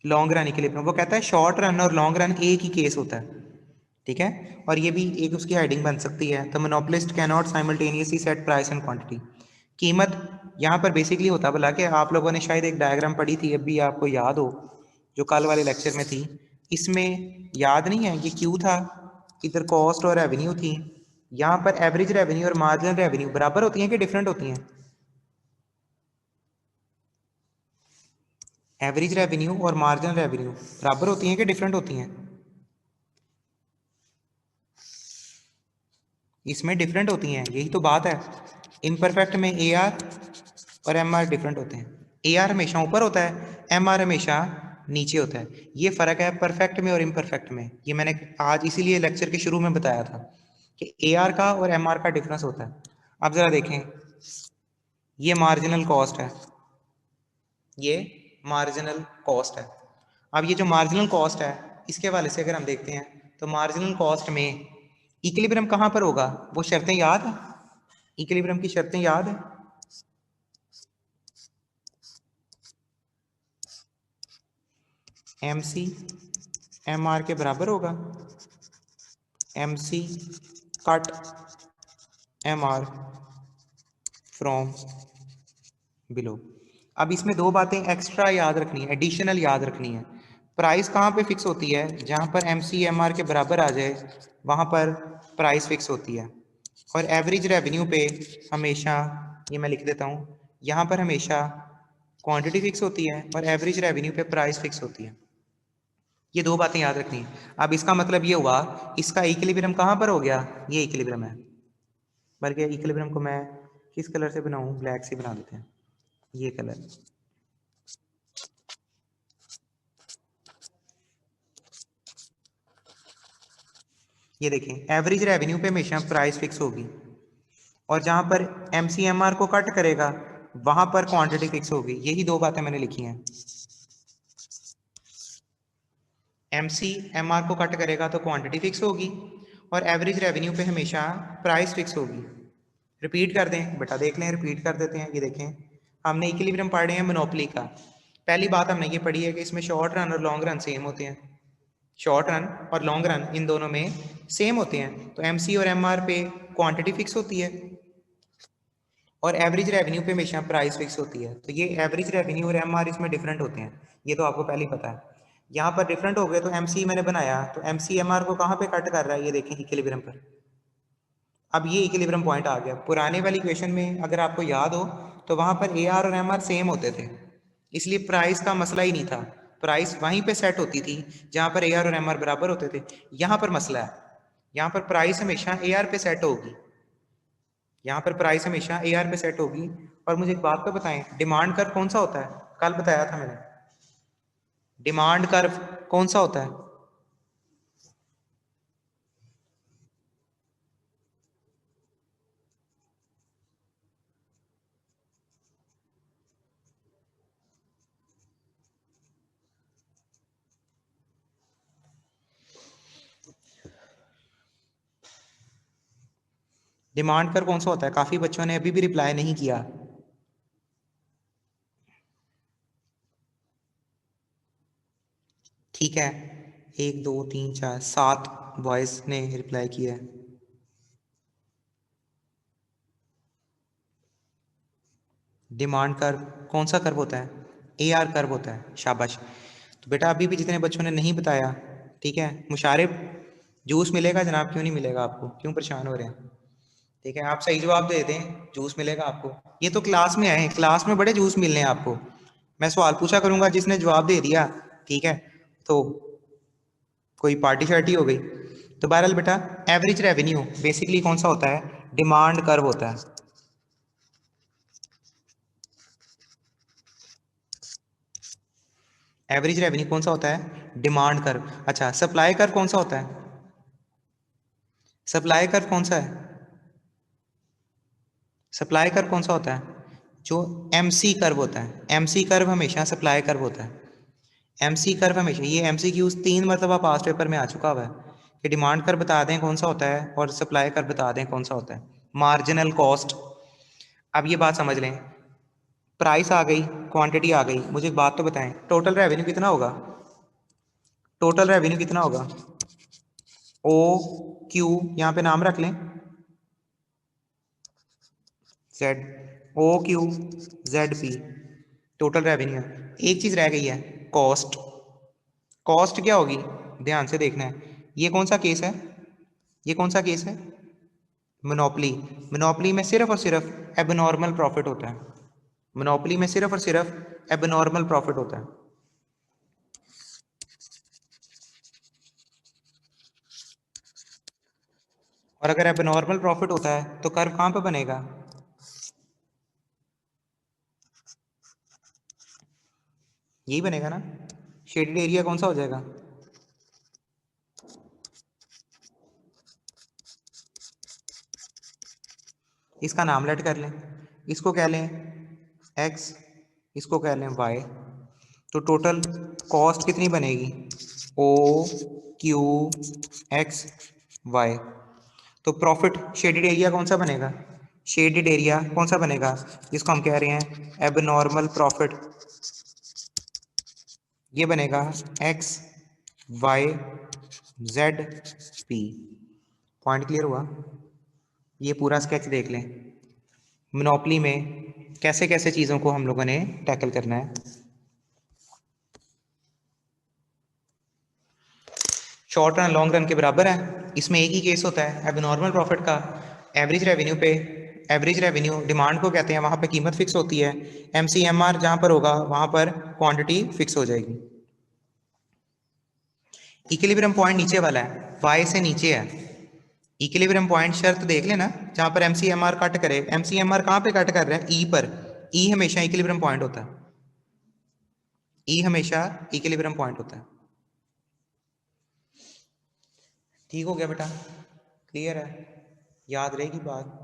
लॉन्ग रन इक्विलिब्रियम, वो कहता है शॉर्ट रन और लॉन्ग रन एक ही केस होता है। ठीक है, और ये भी एक उसकी हेडिंग बन सकती है, the monopolist can not simultaneously set price and quantity. कीमत यहाँ पर बेसिकली होता बोला कि आप लोगों ने शायद एक डायग्राम पढ़ी थी, अभी आपको याद हो, जो कल वाले लेक्चर में थी, इसमें याद नहीं है ये क्यों था, इधर कॉस्ट और रेवेन्यू थी, यहाँ पर एवरेज रेवेन्यू और मार्जिनल रेवेन्यू बराबर होती हैं कि डिफरेंट होती हैं? एवरेज रेवेन्यू और मार्जिनल रेवेन्यू बराबर होती हैं कि डिफरेंट होती हैं? इसमें डिफरेंट होती हैं, यही तो बात है। इम्परफेक्ट में ए आर और एम आर डिफरेंट होते हैं। ए आर हमेशा ऊपर होता है, एम आर हमेशा नीचे होता है। ये फर्क है परफेक्ट में और इम्परफेक्ट में। ये मैंने आज इसीलिए लेक्चर के शुरू में बताया था कि ए आर का और एम आर का डिफरेंस होता है। अब जरा देखें, ये मार्जिनल कॉस्ट है, ये मार्जिनल कॉस्ट है। अब ये जो मार्जिनल कॉस्ट है, इसके हवाले से अगर हम देखते हैं तो मार्जिनल कॉस्ट में इक्विलिब्रियम कहाँ पर होगा, वो शर्तें याद है? इक्विलिब्रियम की शर्तें याद है? एम सी एम आर के बराबर होगा, M C cut M R from below. अब इसमें दो बातें एक्स्ट्रा याद रखनी है, एडिशनल याद रखनी है। प्राइस कहाँ पे फिक्स होती है? जहाँ पर एम सी एम आर के बराबर आ जाए वहाँ पर प्राइस फिक्स होती है। और एवरेज रेवेन्यू पे हमेशा, ये मैं लिख देता हूँ, यहाँ पर हमेशा क्वांटिटी फिक्स होती है और एवरेज रेवेन्यू पे प्राइस फिक्स होती है। ये दो बातें याद रखनी है। अब इसका मतलब ये हुआ, इसका इक्विलिब्रियम कहाँ पर हो गया? ये इक्विलिब्रियम है। बल्कि इक्विलिब्रियम को मैं किस कलर से बनाऊं? ब्लैक से बना देते हैं, ये कलर। ये देखें, एवरेज रेवेन्यू पे हमेशा प्राइस फिक्स होगी और जहां पर एमसीएमआर को कट करेगा वहां पर क्वांटिटी फिक्स होगी। यही दो बातें मैंने लिखी हैं। एमसीएमआर को कट करेगा तो क्वांटिटी फिक्स होगी और एवरेज रेवेन्यू पे हमेशा प्राइस फिक्स होगी। रिपीट कर दें बेटा, देख लें, रिपीट कर देते हैं। ये देखें, हमने इक्विलिब्रियम पढ़े हैं मोनोपोली का। पहली बात हमने ये पढ़ी है कि इसमें शॉर्ट रन और लॉन्ग रन सेम होते हैं। शॉर्ट रन और लॉन्ग रन इन दोनों में सेम होते हैं, तो एमसी और एमआर पे क्वांटिटी फिक्स होती है और एवरेज रेवेन्यू पे हमेशा प्राइस फिक्स होती है। तो ये एवरेज रेवेन्यू और एमआर इसमें डिफरेंट होते हैं, ये तो आपको पहले ही पता है। यहाँ पर डिफरेंट हो गए, तो एमसी मैंने बनाया, तो एमसी एमआर को कहाँ पे कट कर रहा है, ये देखें इक्विलिब्रियम पर। अब ये इक्विलिब्रियम पॉइंट आ गया। पुराने वाली इक्वेशन में अगर आपको याद हो तो वहां पर ए आर और एम आर सेम होते थे, इसलिए प्राइस का मसला ही नहीं था, प्राइस वहीं पे सेट होती थी जहां पर ए आर और एम आर बराबर होते थे। यहाँ पर मसला है, यहाँ पर प्राइस हमेशा ए आर पे सेट होगी, यहाँ पर प्राइस हमेशा ए आर पे सेट होगी। और मुझे एक बात तो बताएं, डिमांड कर्व कौन सा होता है, कल बताया था मैंने, डिमांड कर्व कौन सा होता है? डिमांड कर्व कौन सा होता है? काफी बच्चों ने अभी भी रिप्लाई नहीं किया। ठीक है, 1 2 3 4 7 बॉयज ने रिप्लाई किया है। डिमांड कर्व कौन सा कर्व होता है? ए आर कर्व होता है, शाबाश। तो बेटा अभी भी जितने बच्चों ने नहीं बताया, ठीक है, मुशारिफ जूस मिलेगा जनाब, क्यों नहीं मिलेगा आपको, क्यों परेशान हो रहे हैं? ठीक है, आप सही जवाब दे दें, जूस मिलेगा आपको। ये तो क्लास में आए हैं, क्लास में बड़े जूस मिलने हैं आपको। मैं सवाल पूछा करूंगा, जिसने जवाब दे दिया, ठीक है, तो कोई पार्टी शार्टी हो गई। तो बहरहाल बेटा, एवरेज रेवेन्यू बेसिकली कौन सा होता है? डिमांड कर्व होता है। एवरेज रेवेन्यू कौन सा होता है? Demand curve. अच्छा, सप्लाई कर्व कौन सा होता है? सप्लाई कर्व कौन सा है? सप्लाई कर्व कौन सा होता है? जो एमसी कर्व होता है, एमसी कर्व हमेशा सप्लाई कर्व होता है। एमसी कर्व हमेशा, ये एमसीक्यूज 3 मरतबा पास्ट पेपर में आ चुका हुआ है कि डिमांड कर्व बता दें कौन सा होता है और सप्लाई कर्व बता दें कौन सा होता है, मार्जिनल कॉस्ट। अब ये बात समझ लें, प्राइस आ गई, क्वांटिटी आ गई, मुझे एक बात तो बताएं, टोटल रेवेन्यू कितना होगा? टोटल रेवेन्यू कितना होगा? ओ क्यू, यहाँ पे नाम रख लें, Z, O Q Z P, total revenue. एक चीज रह गई है, कॉस्ट। कॉस्ट क्या होगी? ध्यान से देखना है, ये कौन सा केस है, ये कौन सा केस है? मोनोपली। मोनोपली में सिर्फ और सिर्फ एबनॉर्मल प्रॉफिट होता है, मोनोपली में सिर्फ और सिर्फ एबनॉर्मल प्रॉफिट होता है। और अगर एबनॉर्मल प्रॉफिट होता है तो कर्व कहाँ पे बनेगा? यही बनेगा ना, शेडेड एरिया कौन सा हो जाएगा? इसका नाम लेट कर लें, इसको कह लें एक्स, इसको कह लें वाई। तो टोटल कॉस्ट कितनी बनेगी? O Q X Y. तो प्रॉफिट शेडेड एरिया कौन सा बनेगा? शेडेड एरिया कौन सा बनेगा जिसको हम कह रहे हैं एबनॉर्मल प्रॉफिट? ये बनेगा X Y Z P. Point clear हुआ? ये पूरा स्केच देख लें, मोनोपली में कैसे कैसे चीज़ों को हम लोगों ने टैकल करना है। शॉर्ट रन लॉन्ग रन के बराबर है, इसमें एक ही केस होता है एबनॉर्मल प्रॉफिट का। एवरेज रेवेन्यू पे, एवरेज रेवेन्यू डिमांड को कहते हैं, वहां पे कीमत फिक्स होती है। एमसीएमआर जहां पर होगा वहां पर क्वांटिटी फिक्स हो जाएगी। इक्विलिब्रियम पॉइंट नीचे वाला है, वाई से नीचे है। इक्विलिब्रियम पॉइंट शर्त देख लेना, जहां पर एमसीएमआर कट करे, एमसीएमआर कहां पे कट कर रहा है? ई पर। ई हमेशा इक्विलिब्रियम पॉइंट होता है, ई हमेशा इक्विलिब्रियम पॉइंट होता है। ठीक हो गया बेटा, क्लियर है, याद रहेगी बात?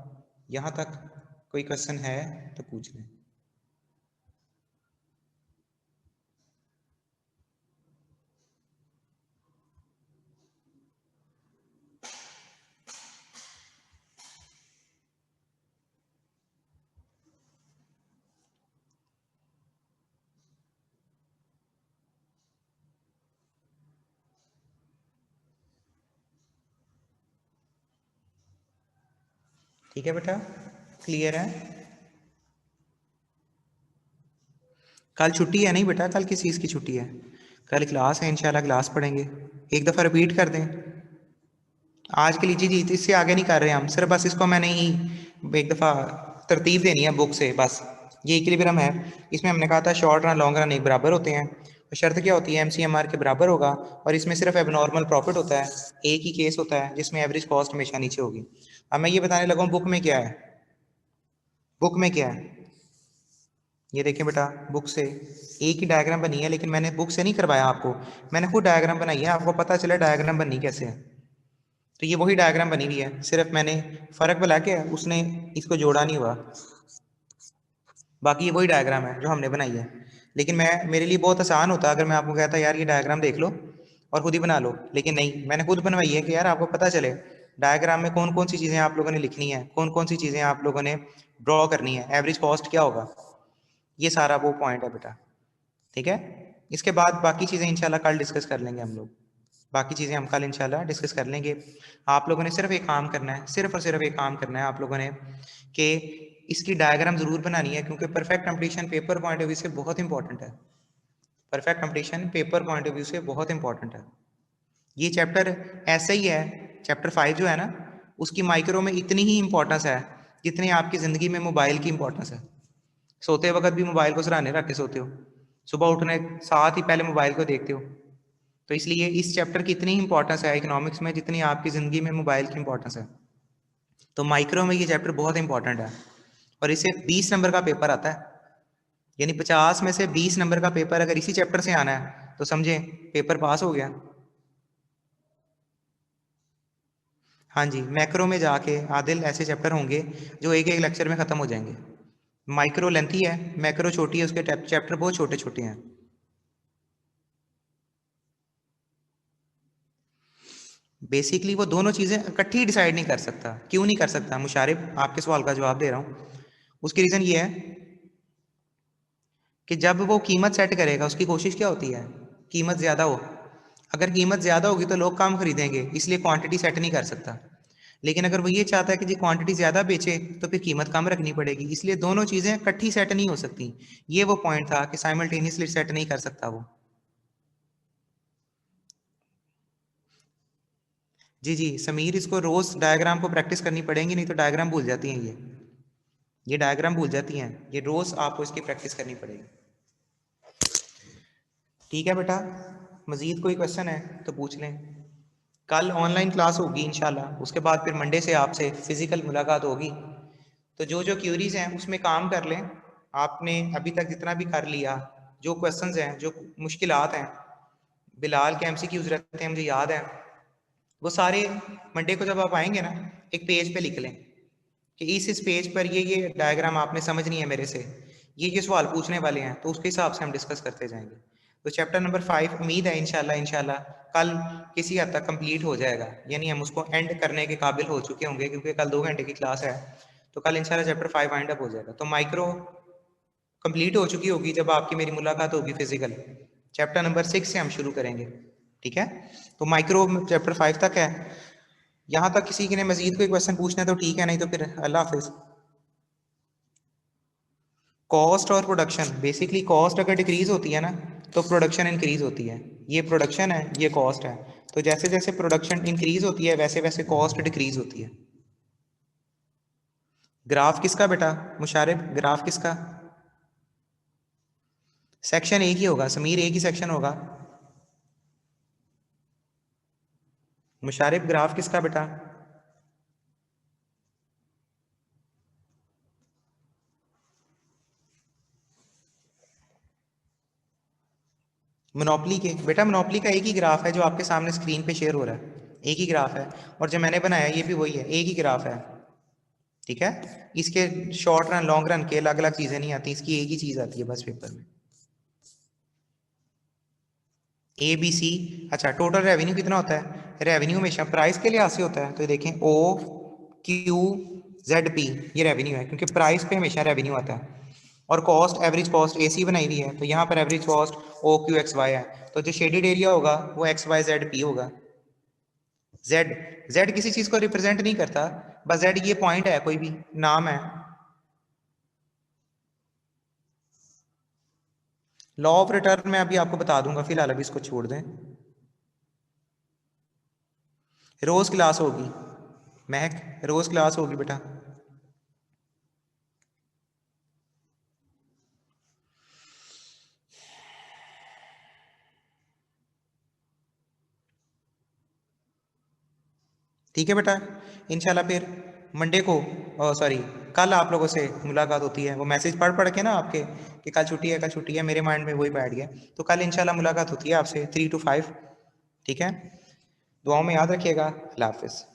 यहाँ तक कोई क्वेश्चन है तो पूछ लें। ठीक है बेटा, क्लियर है? कल छुट्टी है नहीं बेटा, कल किस चीज़ की छुट्टी है? कल क्लास है, इंशाल्लाह क्लास पढ़ेंगे। एक दफ़ा रिपीट कर दें आज के लिए। जी जी, इससे आगे नहीं कर रहे हम, सिर्फ बस इसको मैंने ही एक दफ़ा तरतीब देनी है बुक से, बस ये इक्विलिब्रियम है। इसमें हमने कहा था शॉर्ट रन लॉन्ग रन एक बराबर होते हैं, तो शर्त क्या होती है? MCMR के बराबर होगा, और इसमें सिर्फ एबनॉर्मल प्रॉफिट होता है, एक ही केस होता है जिसमें एवरेज कॉस्ट हमेशा नीचे होगी। अब मैं ये बताने लगा हूँ बुक में क्या है। बुक में क्या है ये देखें बेटा, बुक से एक ही डायग्राम बनी है, लेकिन मैंने बुक से नहीं करवाया आपको, मैंने खुद डायग्राम बनाई है, आपको पता चले डायग्राम बननी कैसे है। तो ये वही डायग्राम बनी हुई है, सिर्फ मैंने फर्क बुला के उसने इसको जोड़ा नहीं हुआ, बाकी ये वही डायग्राम है जो हमने बनाई है। लेकिन मैं, मेरे लिए बहुत आसान होता अगर मैं आपको कहता यार ये डायग्राम देख लो और खुद ही बना लो, लेकिन नहीं, मैंने खुद बनवाई है कि यार आपको पता चले डायग्राम में कौन कौन सी चीज़ें आप लोगों ने लिखनी है, कौन कौन सी चीज़ें आप लोगों ने ड्रॉ करनी है, एवरेज कॉस्ट क्या होगा, ये सारा वो पॉइंट है बेटा। ठीक है, इसके बाद बाकी चीज़ें इंशाल्लाह कल डिस्कस कर लेंगे हम लोग, बाकी चीज़ें हम कल इंशाल्लाह डिस्कस कर लेंगे। आप लोगों ने सिर्फ एक काम करना है, सिर्फ और सिर्फ एक काम करना है आप लोगों ने, कि इसकी डायग्राम ज़रूर बनानी है, क्योंकि perfect competition paper point of view से बहुत इंपॉर्टेंट है। Perfect competition paper point of view से बहुत इंपॉर्टेंट है। ये चैप्टर ऐसा ही है, चैप्टर 5 जो है ना, उसकी माइक्रो में इतनी ही इंपॉर्टेंस है जितनी आपकी ज़िंदगी में मोबाइल की इंपॉर्टेंस है। सोते वक्त भी मोबाइल को सराहने रख के सोते हो, सुबह उठने साथ ही पहले मोबाइल को देखते हो। तो इसलिए इस चैप्टर की इतनी इंपॉर्टेंस है इकोनॉमिक्स में जितनी आपकी ज़िंदगी में मोबाइल की इंपॉर्टेंस है। तो माइक्रो में ये चैप्टर बहुत इंपॉर्टेंट है, और इसे 20 नंबर का पेपर आता है, यानी 50 में से 20 नंबर का पेपर अगर इसी चैप्टर से आना है तो समझे पेपर पास हो गया। हाँ जी, मैक्रो में जाके आदिल ऐसे चैप्टर होंगे जो एक एक लेक्चर में ख़त्म हो जाएंगे। माइक्रो लेंथी है, मैक्रो छोटी है, उसके चैप्टर बहुत छोटे छोटे हैं। बेसिकली वो दोनों चीज़ें इकट्ठी डिसाइड नहीं कर सकता। क्यों नहीं कर सकता मुशारिब, आपके सवाल का जवाब दे रहा हूँ। उसकी रीज़न ये है कि जब वो कीमत सेट करेगा उसकी कोशिश क्या होती है? कीमत ज़्यादा हो। अगर कीमत ज़्यादा होगी तो लोग कम खरीदेंगे, इसलिए क्वांटिटी सेट नहीं कर सकता। लेकिन अगर वो ये चाहता है कि जी क्वांटिटी ज़्यादा बेचे तो फिर कीमत कम रखनी पड़ेगी, इसलिए दोनों चीज़ें इकट्ठी सेट नहीं हो सकती। ये वो पॉइंट था कि साइमल्टेनियसली सेट नहीं कर सकता वो। जी जी समीर, इसको रोज़ डायग्राम को प्रैक्टिस करनी पड़ेगी, नहीं तो डायग्राम भूल जाती हैं ये डायग्राम भूल जाती हैं, ये रोज़ आपको इसकी प्रैक्टिस करनी पड़ेगी। ठीक है बेटा, मज़ीद कोई क्वेश्चन है तो पूछ लें। कल ऑनलाइन क्लास होगी इंशाल्लाह, उसके बाद फिर मंडे से आपसे फिज़िकल मुलाकात होगी। तो जो जो क्यूरीज हैं उसमें काम कर लें। आपने अभी तक जितना भी कर लिया, जो क्वेश्चंस हैं, जो मुश्किलात हैं, बिलाल के MCQs रहते हैं मुझे याद है, वो सारे मंडे को जब आप आएंगे ना, एक पेज पे लिख लें कि इस पेज पर ये डायग्राम आपने समझनी है मेरे से, ये सवाल पूछने वाले हैं, तो उसके हिसाब से हम डिस्कस करते जाएंगे। तो चैप्टर नंबर 5 उम्मीद है इंशाल्लाह इंशाल्लाह कल किसी हद तक कंप्लीट हो जाएगा, यानी हम उसको एंड करने के काबिल हो चुके होंगे, क्योंकि कल 2 घंटे की क्लास है। तो कल इंशाल्लाह चैप्टर 5 वाइंड अप हो जाएगा, तो माइक्रो कंप्लीट हो चुकी होगी जब आपकी मेरी मुलाकात होगी फिजिकल। चैप्टर नंबर 6 से हम शुरू करेंगे। ठीक है, तो माइक्रो चैप्टर 5 तक है। यहाँ तक किसी ने मजीद कोई क्वेश्चन पूछना है तो ठीक है, नहीं तो फिर अल्लाह हाफिज। कॉस्ट और प्रोडक्शन, बेसिकली कॉस्ट अगर डिक्रीज होती है ना तो प्रोडक्शन इंक्रीज होती है। ये प्रोडक्शन है, ये कॉस्ट है, तो जैसे जैसे प्रोडक्शन इंक्रीज होती है वैसे वैसे कॉस्ट डिक्रीज होती है। ग्राफ किसका बेटा मुशारिब, ग्राफ किसका? सेक्शन एक ही होगा समीर, एक ही सेक्शन होगा। मुशारिब ग्राफ किसका बेटा? मोनोपली के बेटा, मोनोपली का एक ही ग्राफ है जो आपके सामने स्क्रीन पे शेयर हो रहा है, एक ही ग्राफ है, और जो मैंने बनाया ये भी वही है, एक ही ग्राफ है। ठीक है, इसके शॉर्ट रन लॉन्ग रन के अलग अलग चीजें नहीं आती, इसकी एक ही चीज आती है बस पेपर में, ABC। अच्छा, टोटल रेवेन्यू कितना होता है? रेवेन्यू हमेशा प्राइस के लिहाज से होता है, तो देखें OQZP, ये रेवेन्यू है क्योंकि प्राइस पे हमेशा रेवेन्यू आता है। और कॉस्ट, एवरेज कॉस्ट AC बनाई हुई है, तो यहाँ पर एवरेज कॉस्ट OQXY है, तो जो शेडेड एरिया होगा वो XYZP होगा। जेड, जेड किसी चीज को रिप्रेजेंट नहीं करता, बस जेड ये पॉइंट है, कोई भी नाम है। लॉ ऑफ रिटर्न मैं अभी आपको बता दूंगा, फिलहाल अभी इसको छोड़ दें। रोज क्लास होगी महक, रोज क्लास होगी बेटा। ठीक है बेटा, इंशाल्लाह फिर मंडे को, सॉरी कल आप लोगों से मुलाकात होती है। वो मैसेज पढ़ पढ़ के ना आपके कि कल छुट्टी है, कल छुट्टी है, मेरे माइंड में वही बैठ गया। तो कल इंशाल्लाह मुलाकात होती है आपसे 3 to 5। ठीक है, दुआओं में याद रखिएगा। अल्लाह हाफिज़।